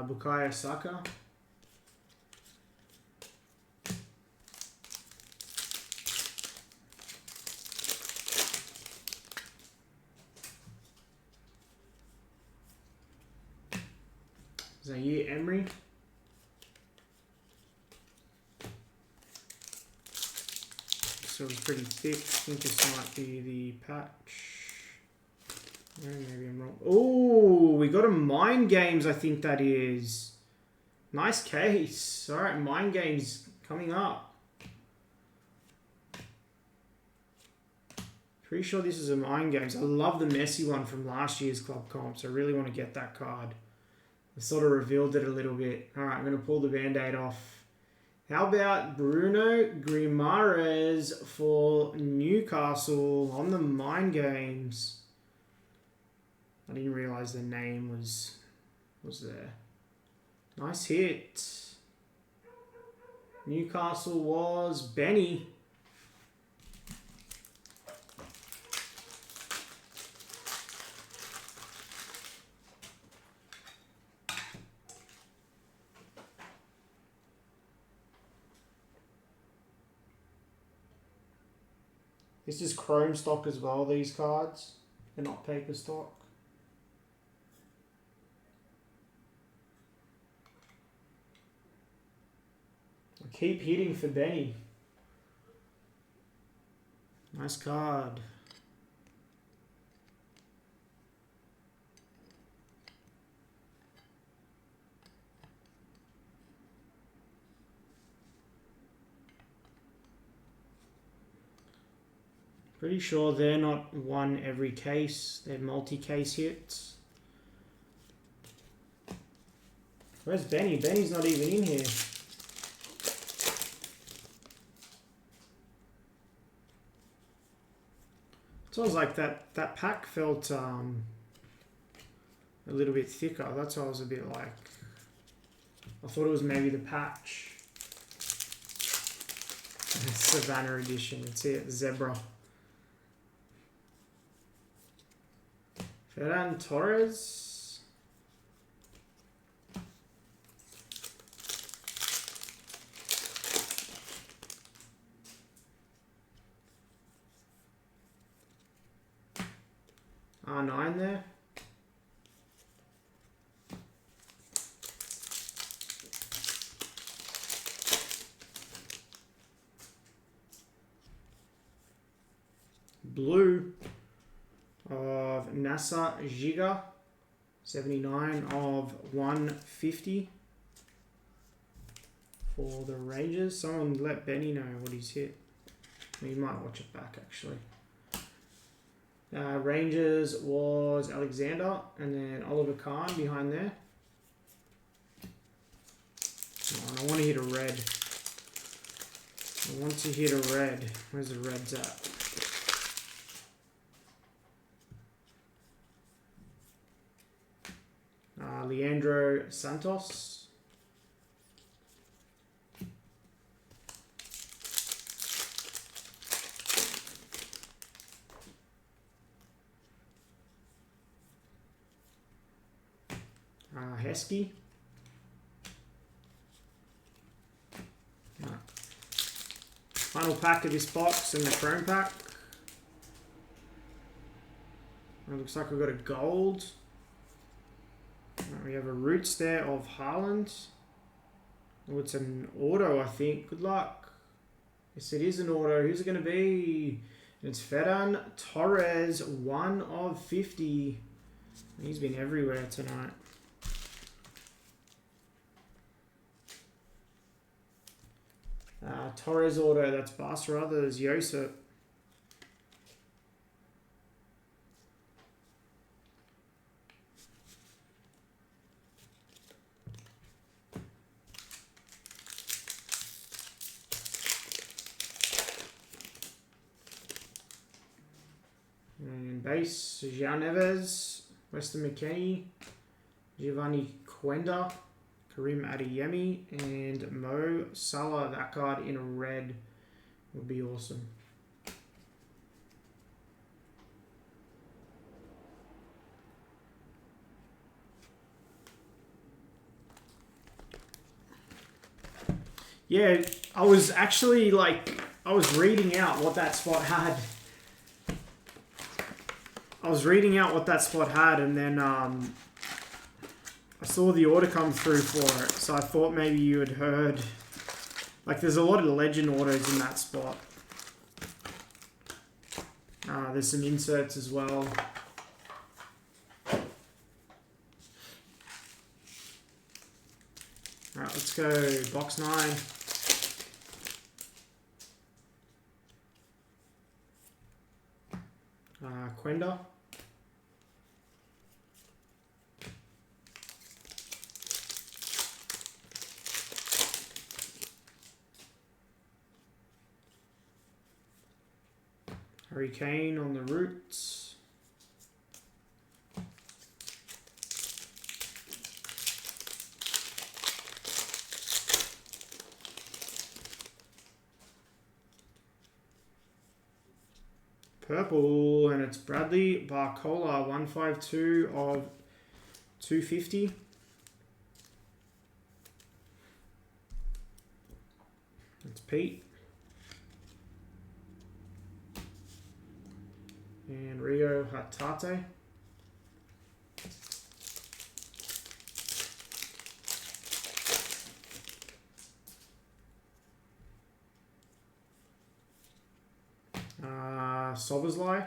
Bukayo Saka. Zaire Emery. So it's pretty thick. I think this might be the patch. Maybe I'm wrong. Oh, we got a Mind Games, I think that is. Nice case. Alright, Mind Games coming up. Pretty sure this is a Mind Games. I love the Messi one from last year's Club Comps. I really want to get that card. I sort of revealed it a little bit. Alright, I'm going to pull the Band-Aid off. How about Bruno Guimaraes for Newcastle on the Mind Games? I didn't realise the name was there. Nice hit. Newcastle was Benny. This is chrome stock as well, these cards. They're not paper stock. I keep hitting for Benny. Nice card. Pretty sure they're not one every case. They're multi-case hits. Where's Benny? Benny's not even in here. So I was like that pack felt a little bit thicker. That's why I was a bit like, I thought it was maybe the patch. Savannah edition. It's it, Zebra. Ferran Torres. R9 there. Blue of NASA Giga, 79 of 150 for the Rangers. Someone let Benny know what he's hit. You might watch it back actually. Rangers was Alexander and then Oliver Kahn behind there. Oh, I want to hit a red. I want to hit a red. Where's the reds at? Leandro Santos. Heskey. Final pack of this box and the chrome pack. It looks like we've got a gold. We have a roots there of Haaland. Oh, it's an auto, I think. Good luck. Yes, it is an auto. Who's it going to be? It's Ferran Torres, 1 of 50. He's been everywhere tonight. Torres auto, that's Barca. There's Josep. And base, João Neves, Weston McKennie, Giovanni Quenda, Karim Adeyemi, and Mo Salah. That card in red would be awesome. Yeah, I was actually I was reading out what that spot had. And then I saw the order come through for it, so I thought maybe you had heard. There's a lot of legend orders in that spot. There's some inserts as well. Alright, let's go box 9. Quenda. Harry Kane on the roots. Purple, and it's Bradley Barcola, 152 of 250. It's Pete. And Rio Hatate. Soboslai,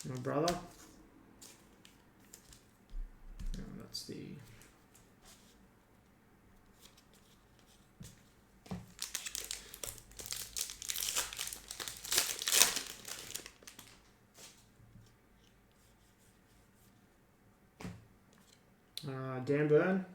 my brother. Oh, that's the... Dan Burn.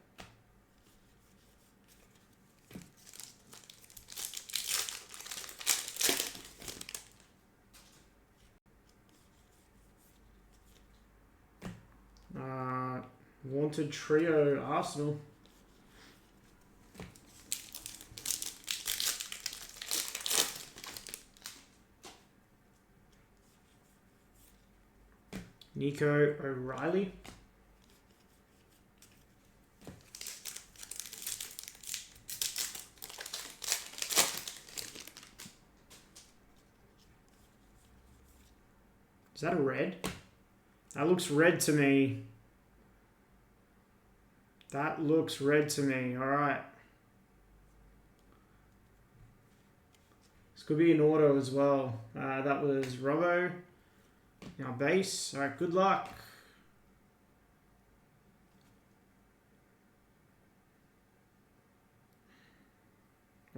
Wanted Trio Arsenal. Nico O'Reilly. Is that a red? That looks red to me. That looks red to me. All right. This could be an auto as well. That was Robbo. Now base. All right, good luck.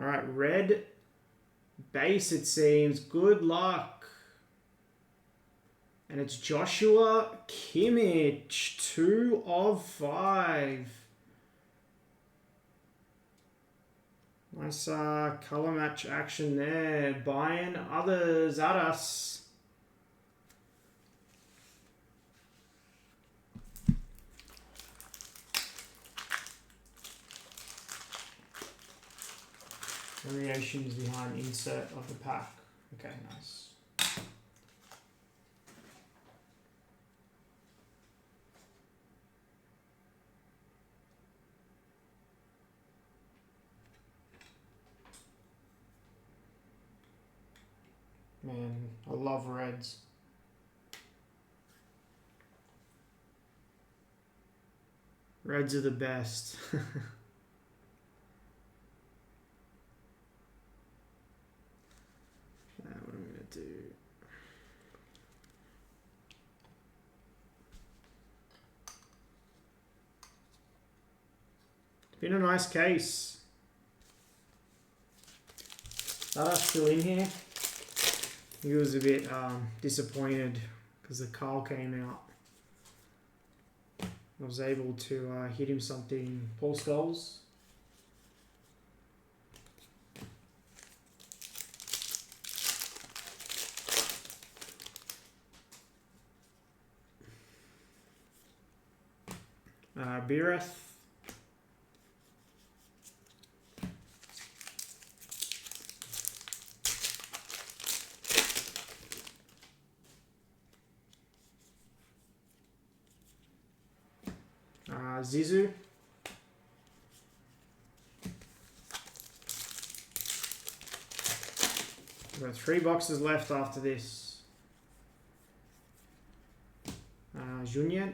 All right, red base it seems. Good luck. And it's Joshua Kimmich, 2 of 5. Nice color match action there. Buying others at us. Variations behind insert of the pack. Okay, nice. Man, I love reds. Reds are the best. What I'm going to do. It's been a nice case. Dada's still in here. He was a bit disappointed because the Carl came out. I was able to hit him something. Paul Scholes. Bireth. Zizou. We've got 3 boxes left after this. Juniet.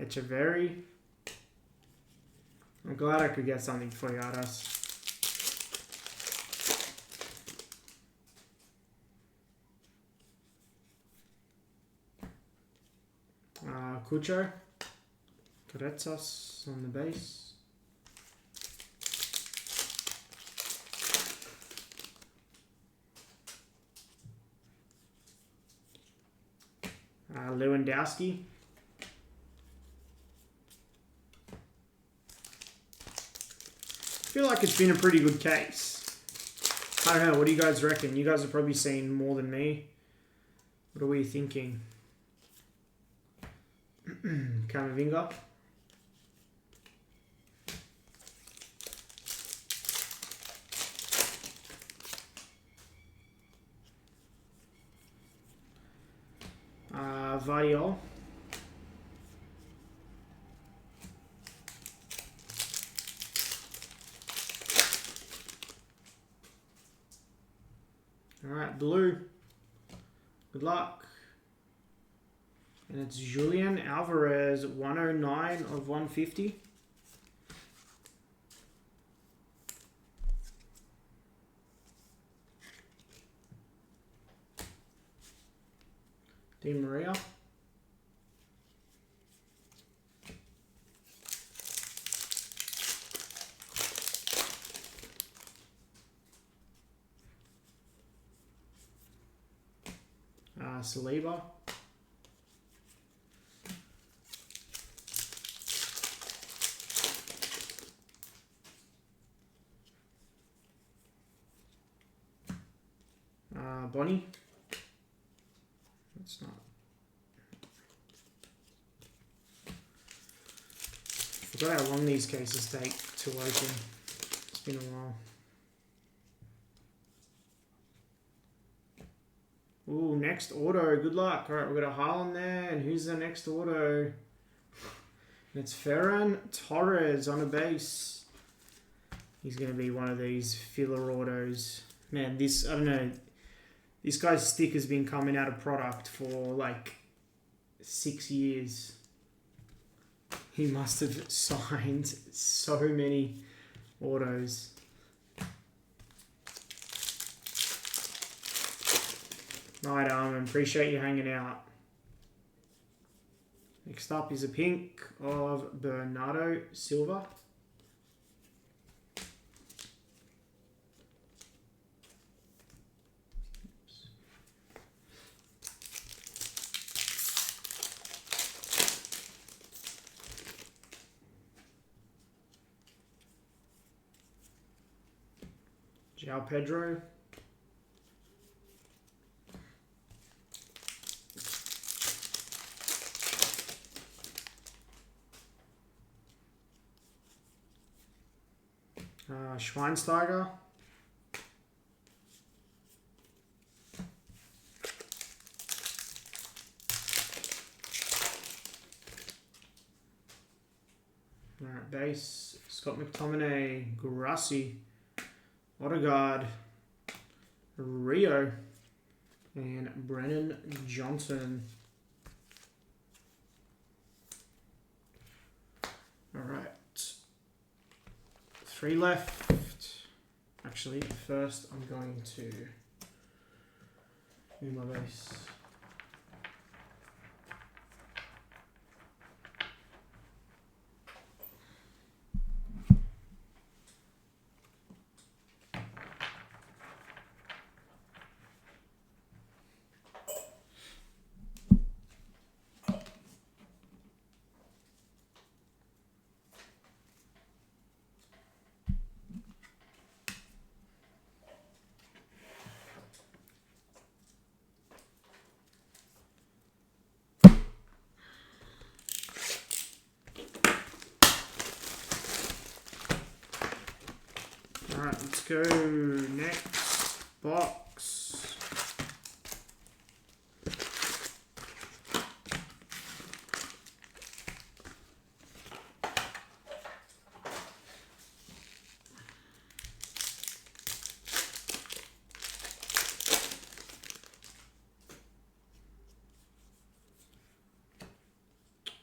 Echeverry. I'm glad I could get something for Yadas. Cucho. Toretsas on the base. Lewandowski. I feel like it's been a pretty good case. I don't know, what do you guys reckon? You guys have probably seen more than me. What are we thinking? Camavinga. Vardiol. Alright, blue. Good luck. And it's Julian Alvarez, 109 of 150. Di Maria. Saliba. Bonnie. That's not. I forgot how long these cases take to open. It's been a while. Ooh, next auto. Good luck. Alright, we've got a Haaland there. And who's the next auto? It's Ferran Torres on a base. He's going to be one of these filler autos. Man, this, I don't know. This guy's stick has been coming out of product for like 6 years. He must have signed so many autos. Right, appreciate you hanging out. Next up is a pink of Bernardo Silva. João Pedro. Schweinsteiger. case. Scott McTominay, Grassi, Odegaard, Rio, and Brennan Johnson. Alright. 3 left. Actually, first I'm going to move my base. Alright, let's go next box.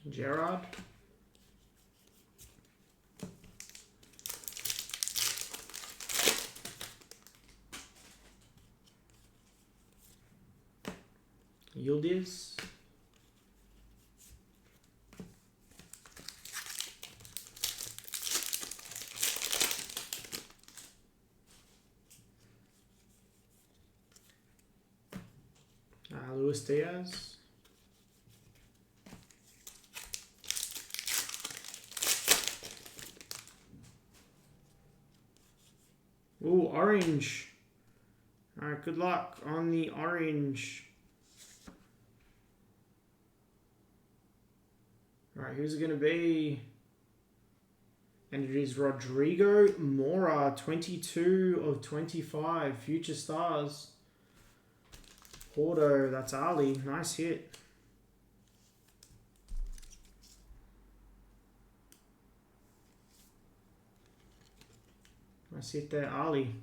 Gerard. Yildiz. Luis Diaz. Ooh, orange. Alright, good luck on the orange. Alright, who's it going to be? And it is Rodrigo Mora, 22 of 25, Future Stars. Porto, that's Ali. Nice hit. Nice hit there, Ali.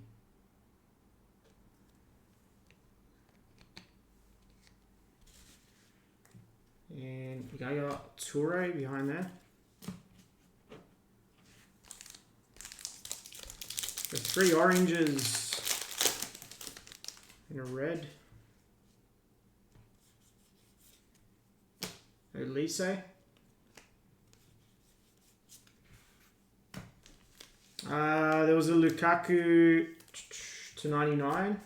And we got Toure behind there. The 3 oranges and a red. Elise. There was a Lukaku to 99.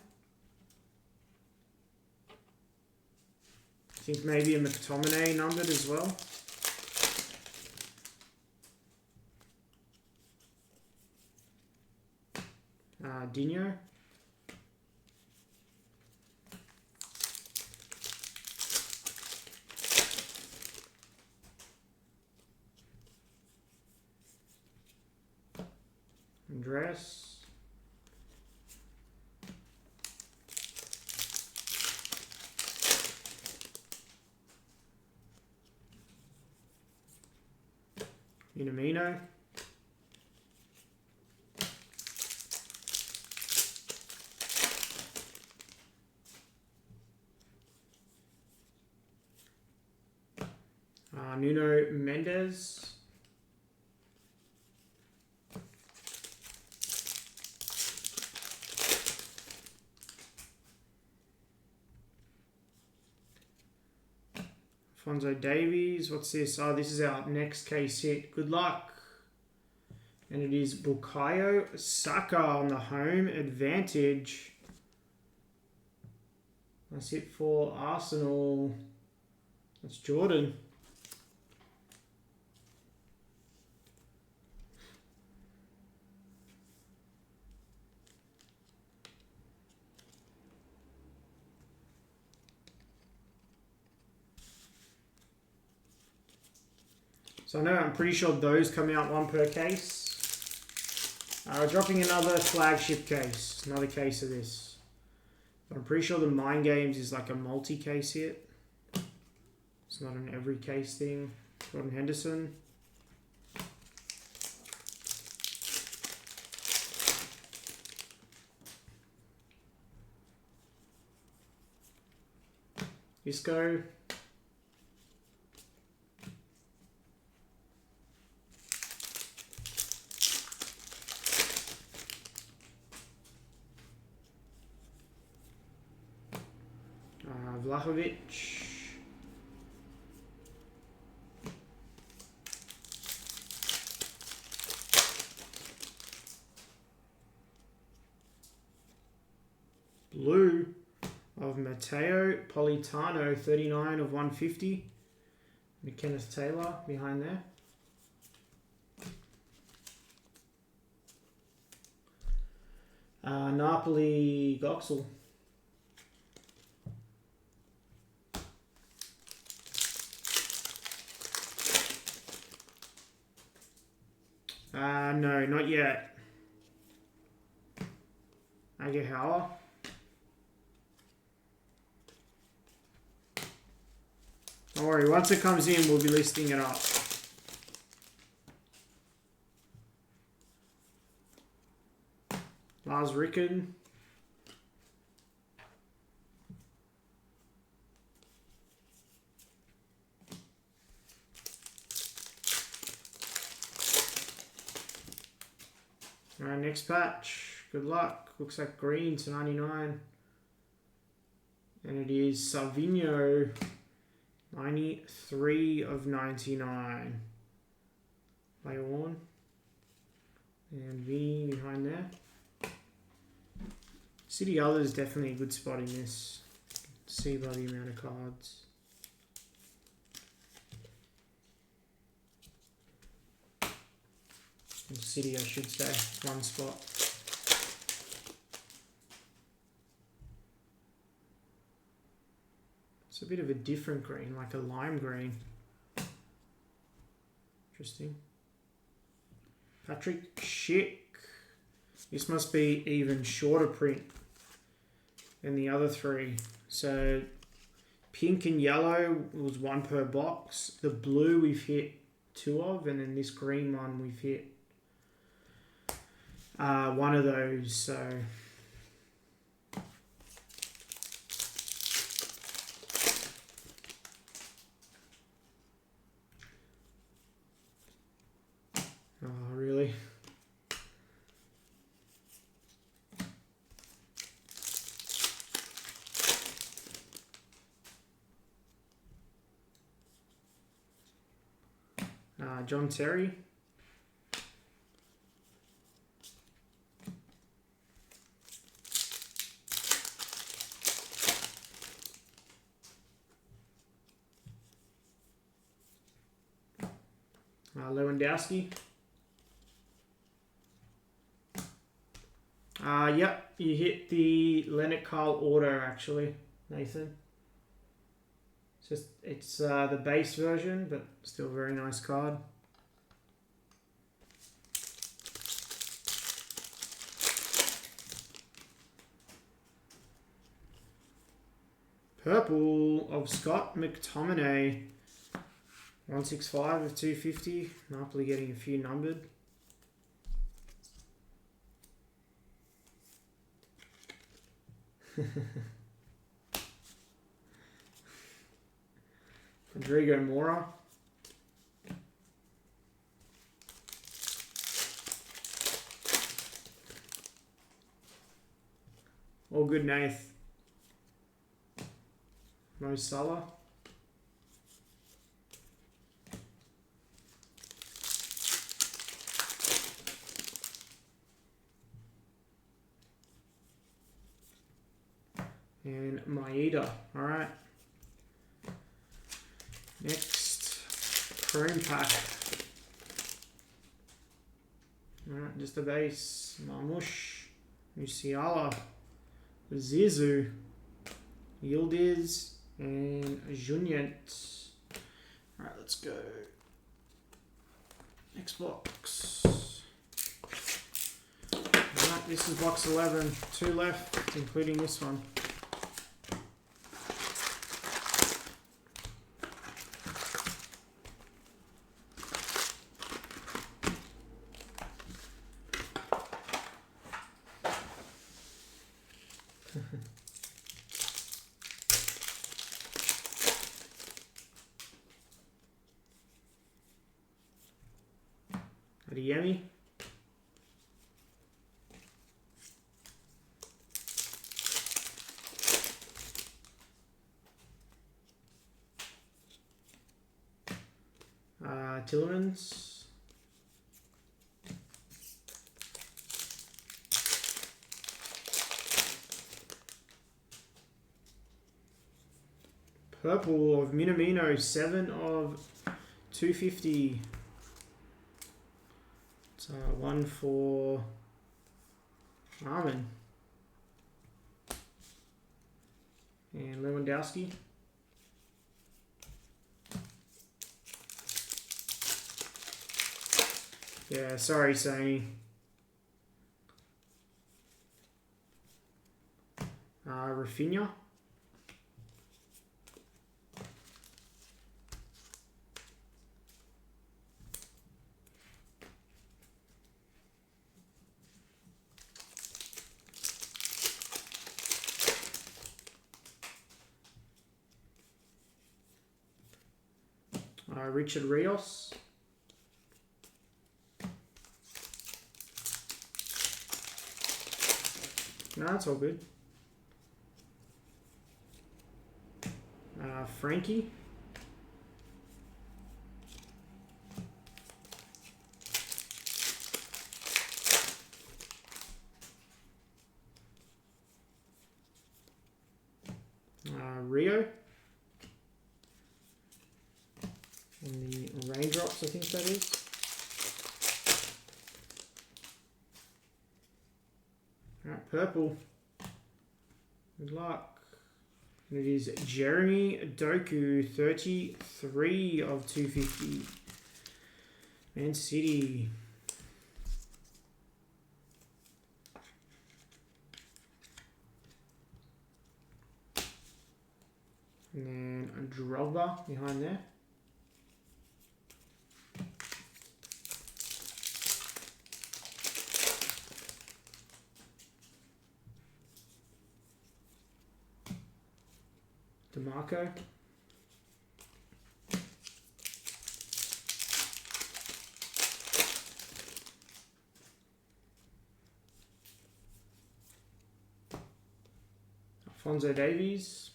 I think maybe a McTominay numbered as well. Dino. Andres. Minamino. Nuno Mendes. Alphonso Davies. What's this? Oh, this is our next case hit. Good luck. And it is Bukayo Saka on the home advantage. That's it for Arsenal. That's Jordan. So I know I'm pretty sure those come out 1 per case. Dropping another flagship case. Another case of this. But I'm pretty sure the Mind Games is like a multi-case hit. It's not an every case thing. Jordan Henderson. Isco. Vlahovic. Blue of Matteo Politano, 39 of 150. Kenneth Taylor behind there. Napoli Goxel. No, not yet. Agahauer. Don't worry, once it comes in, we'll be listing it up. Lars Ricken. Alright, next patch. Good luck. Looks like green to 99. And it is Salvino, 93 of 99. Leon. And Vinny behind there. City Other is definitely a good spot in this. See by the amount of cards. Or City, I should say. One spot. It's a bit of a different green, like a lime green. Interesting. Patrick Schick. This must be even shorter print than the other three. So pink and yellow was one per box. The blue we've hit 2 of, and then this green one we've hit one of those. So really? John Terry. Lewandowski. Yep, you hit the Leonard Carl order actually, Nathan. It's the base version, but still a very nice card. Purple of Scott McTominay, 165 of 250. Napoli getting a few numbered. Rodrigo Mora. All good, Nath. Mo Salah. And Maeda. All right. Next, Chrome Pack. All right, just a base. Marmoush, Musiala, Zizou, Yildiz, and Junyent. All right, let's go. Next box. All right, this is box 11. 2 left, including this one. Adeyemi. Tillemans. Purple of Minamino, 7 of 250. It's one for Armin. And Lewandowski. Yeah, sorry, Sony. Rafinha. Richard Rios. No, that's all good. Frankie. Rio. And the Raindrops, I think that is. Alright, purple. Good luck. And it is Jeremy Doku, 33 of 250. Man City. And then a Drogba behind there. DeMarco. Alphonso Davies.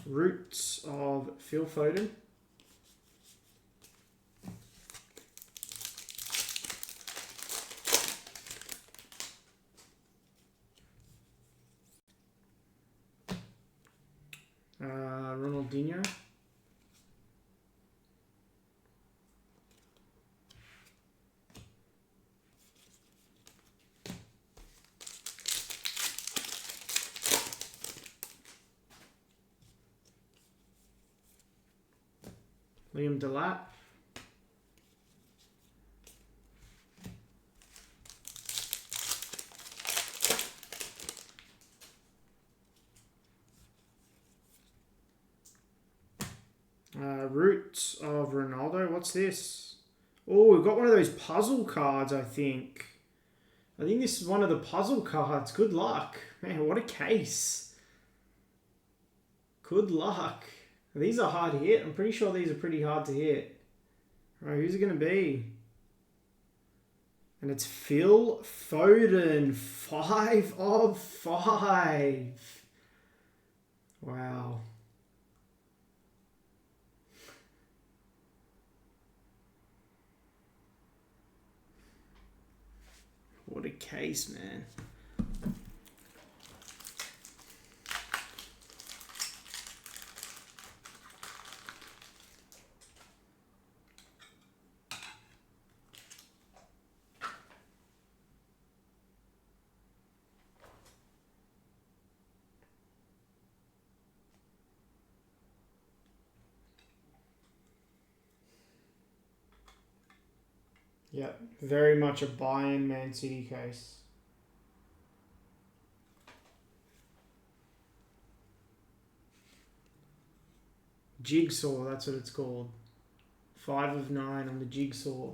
Roots of Phil Foden. Ronaldinho. Liam Delap. Roots of Ronaldo. What's this? Oh, we've got one of those puzzle cards, I think. I think this is one of the puzzle cards. Good luck. Man, what a case. Good luck. These are hard to hit. I'm pretty sure these are pretty hard to hit. All right, who's it going to be? And it's Phil Foden. 5 of 5. Wow. What a case, man. Yep, very much a Bayern Man City case. Jigsaw, that's what it's called. 5 of 9 on the Jigsaw.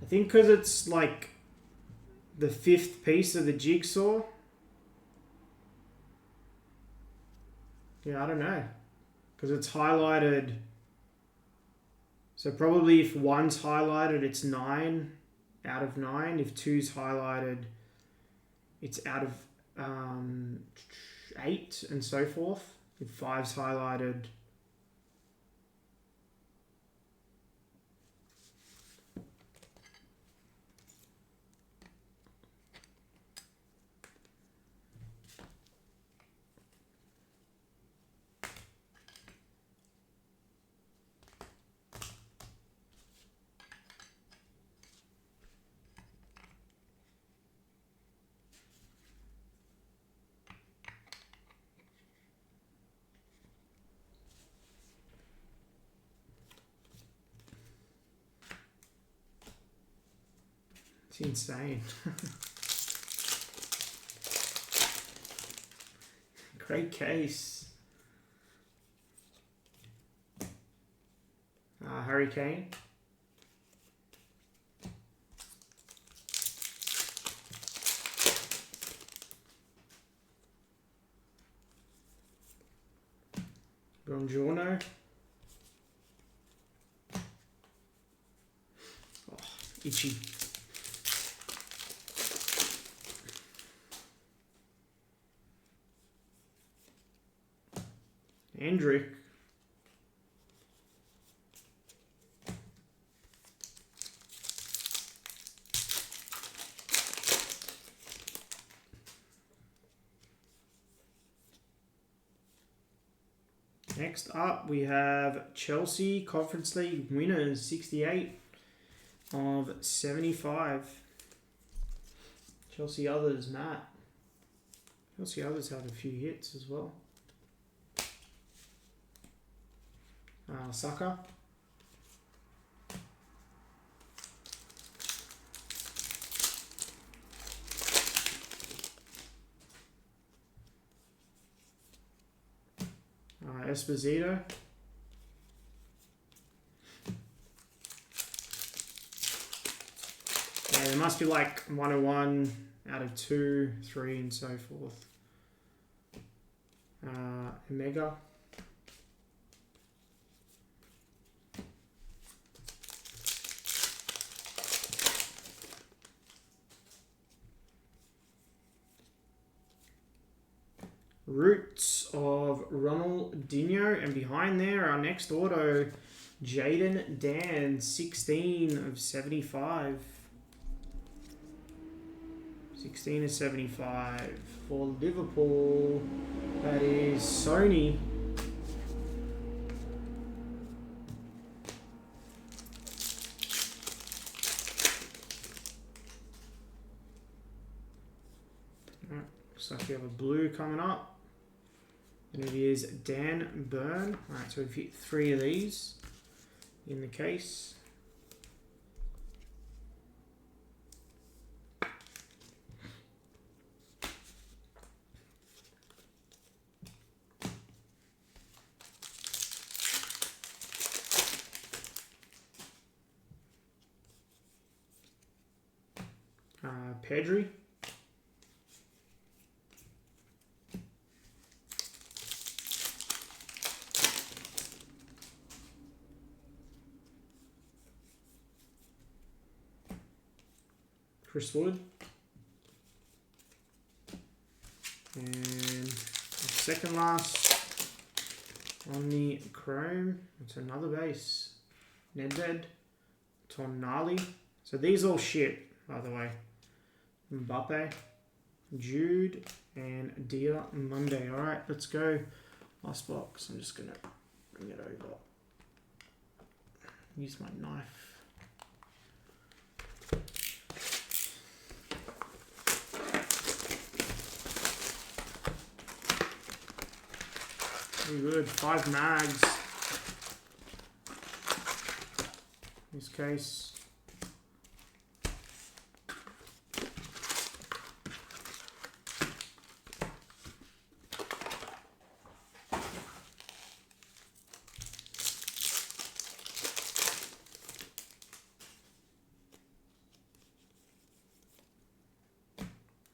I think because it's like the 5th piece of the jigsaw. Yeah, I don't know. Because it's highlighted. So probably if 1's highlighted, it's 9 out of 9. If 2's highlighted, it's out of 8 and so forth. If 5's highlighted, it's insane. Great case. Hurricane. Buongiorno. Oh, itchy. Hendrick. Next up, we have Chelsea Conference League winners, 68 of 75. Chelsea others, Matt. Chelsea others had a few hits as well. Saka. Esposito. Yeah, there must be like 101 out of 2, 3, and so forth. Omega. Roots of Ronaldinho, and behind there, our next auto, Jaden Dan, 16 of 75. 16 of 75 for Liverpool. That is Sony. Looks like we have a blue coming up. And it is Dan Byrne. Alright, so we've hit 3 of these in the case. Pedri. Chris Wood. And second last on the chrome, it's another base. Nedved, Tonali. So these all shit, by the way. Mbappe, Jude, and Dia Monday. Alright, let's go. Last box. I'm just going to bring it over. Use my knife. Very good. 5 mags. In this case.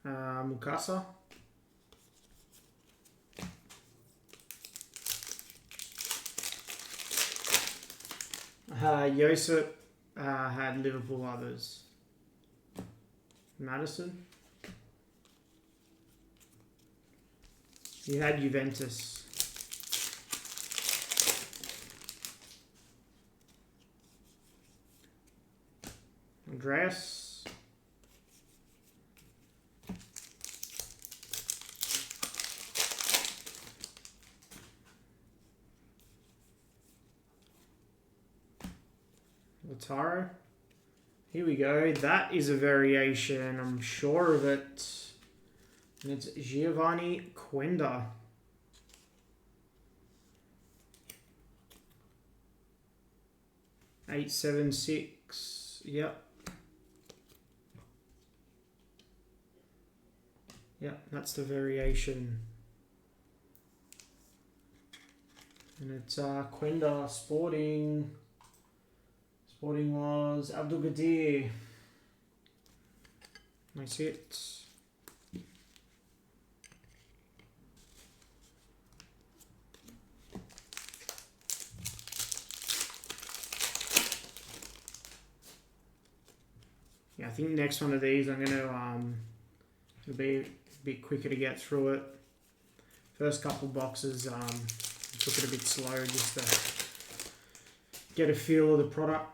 Mukasa. Josip had Liverpool others. Madison. You had Juventus. Andreas. Lautaro. Here we go. That is a variation. I'm sure of it. And it's Giovanni Quenda. $876. Yep. Yep, that's the variation. And it's Quenda Sporting. Sporting was Abdul Gadir. Nice hit. Yeah, I think next one of these I'm gonna it'll be a bit quicker to get through it. First couple boxes took it a bit slow just to get a feel of the product.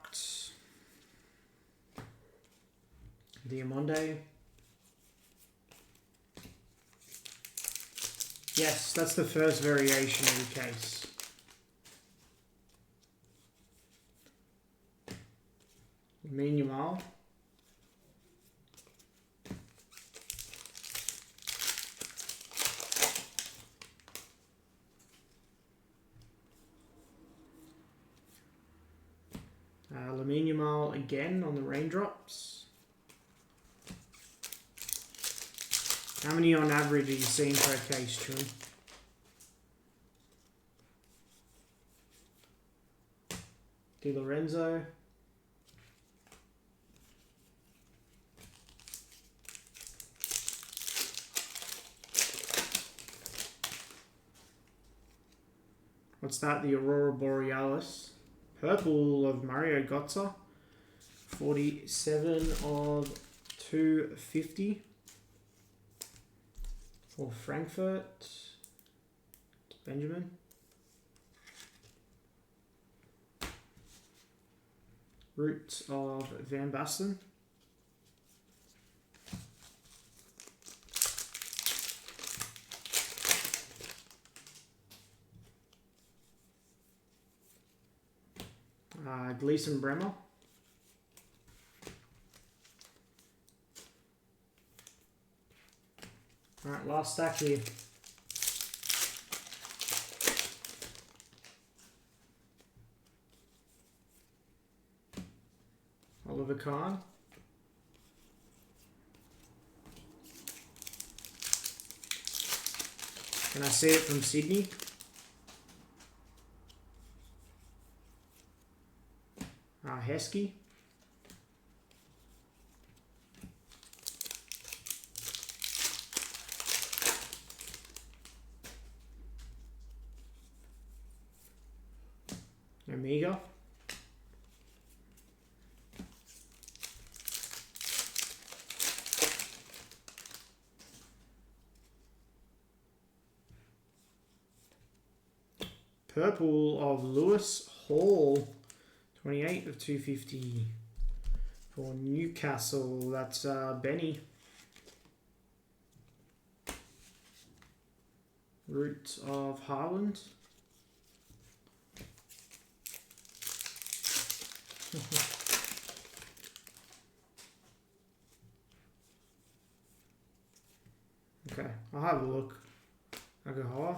Diamonde. Yes, that's the first variation of the case. Yamal. Yamal again on the raindrops. How many on average are you seeing per case, Trim? Di Lorenzo. What's that? The Aurora Borealis. Purple of Mario Götze. 47 of 250. For Frankfurt. Benjamin. Roots of Van Basten. Gleason Bremer. Alright, last stack here. Oliver Kahn. Can I see it from Sydney? Heskey. Amiga. Purple of Lewis Hall. 28 of 250 for Newcastle. That's Benny. Roots of Haaland. Okay, I'll have a look. Agahoa.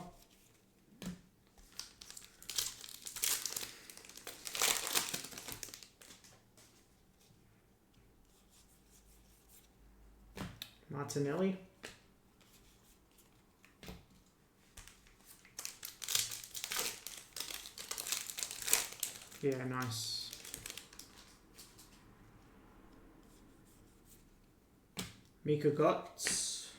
Martinelli. Yeah, nice. Mika Gotts.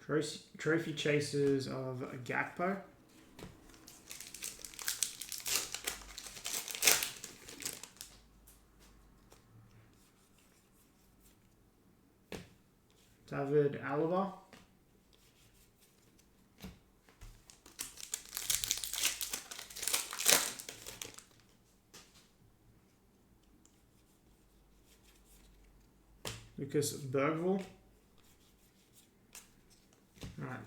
Trophy chasers of Gakpo. David Alaba. Lucas Bergvall. Alright,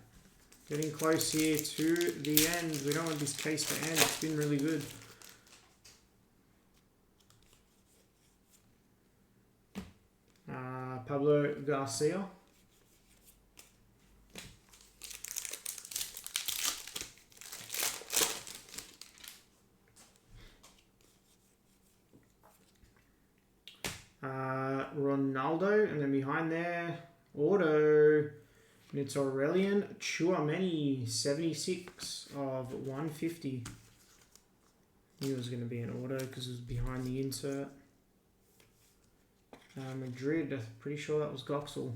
getting close here to the end. We don't want this case to end. It's been really good. Pablo Garcia. Ronaldo, and then behind there, auto, it's Aurelian Tchouameni, 76 of 150. Knew it was going to be an auto because it was behind the insert. Madrid, I'm pretty sure that was Goxel.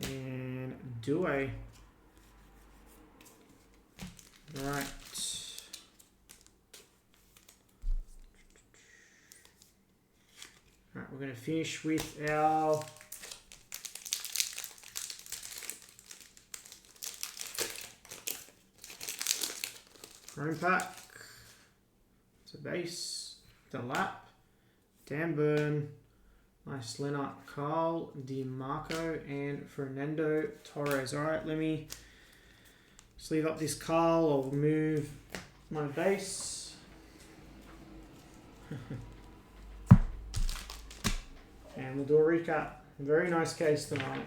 And Due. Right. Alright, we're going to finish with our Chrome pack. It's a base, the lap, Dan Burn, nice Lennart Carl, DiMarco, and Fernando Torres. Alright, let me sleeve up this Carl. I'll move my base. And we'll do a recap. Very nice case tonight.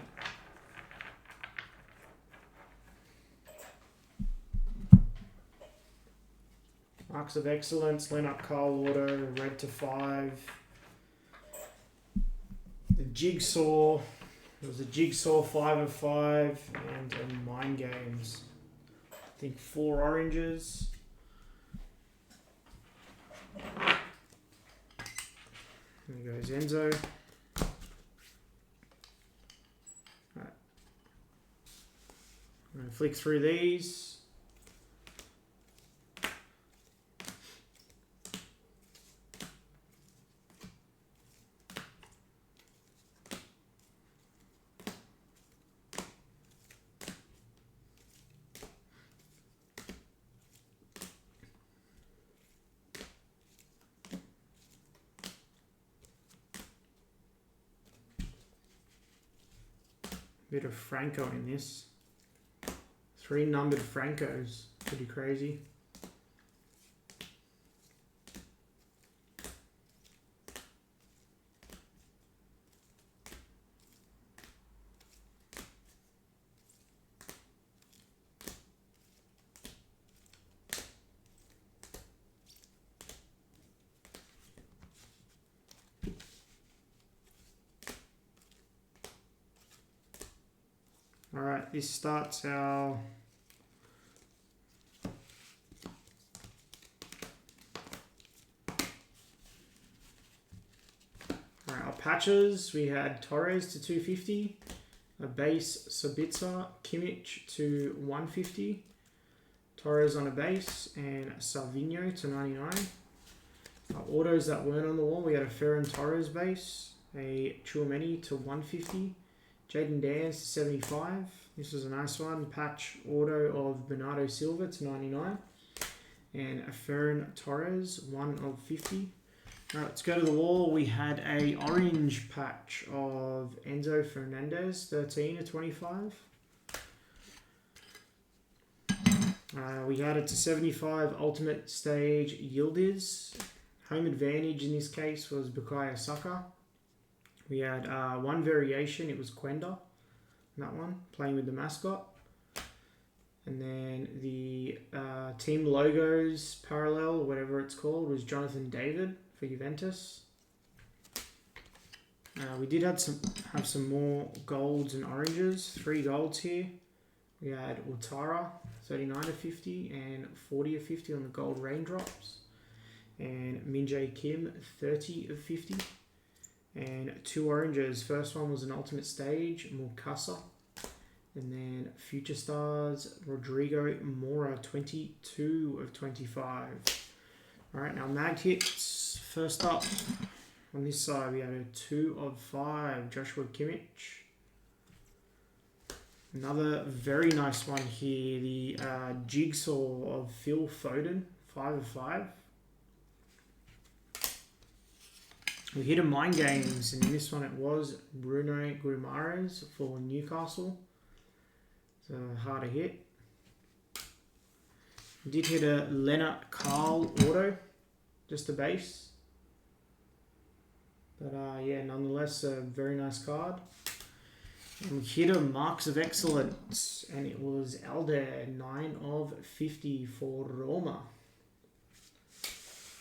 Marks of Excellence, Lennart Carl auto, red to 5. The Jigsaw, it was a Jigsaw 5 of 5, and a Mind Games. I think 4 oranges. There goes Enzo. Right. I'm going to flick through these. Bit of Franco in this. 3 numbered Francos. Pretty crazy. Alright, this starts our patches. We had Torres to 250, a base Sabitzer, Kimmich to 150, Torres on a base, and Salvino to 99. Our autos that weren't on the wall, we had a Ferran Torres base, a Tchouameni to 150, Jaden Dance to 75. This was a nice one. Patch auto of Bernardo Silva to 99. And a Ferran Torres, 1 of 50. Alright, let's go to the wall. We had a orange patch of Enzo Fernandez, 13 of 25. We had it to 75 Ultimate Stage Yildiz. Home advantage in this case was Bukayo Saka. We had 1 variation, it was Quenda, that one, playing with the mascot. And then the team logos parallel, whatever it's called, was Jonathan David for Juventus. We did have some more golds and oranges, 3 golds here. We had Utara, 39 of 50 and 40 of 50 on the gold raindrops. And Minjae Kim, 30 of 50. And 2 oranges. First one was an ultimate stage, Mukasa. And then Future Stars, Rodrigo Mora, 22 of 25. Alright, now mag hits. First up, on this side, we had a 2 of 5, Joshua Kimmich. Another very nice one here, the Jigsaw of Phil Foden, 5 of 5. We hit a Mind Games, and in this one it was Bruno Guimaraes for Newcastle. So hard to hit. We did hit a Lennart Carl auto, just a base. But yeah, nonetheless, a very nice card. And we hit a Marks of Excellence, and it was Alder, 9 of 50 for Roma.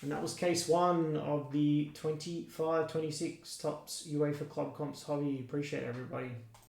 And that was case 1 of the 25-26 Tops UEFA Club Comps hobby. Appreciate it, everybody.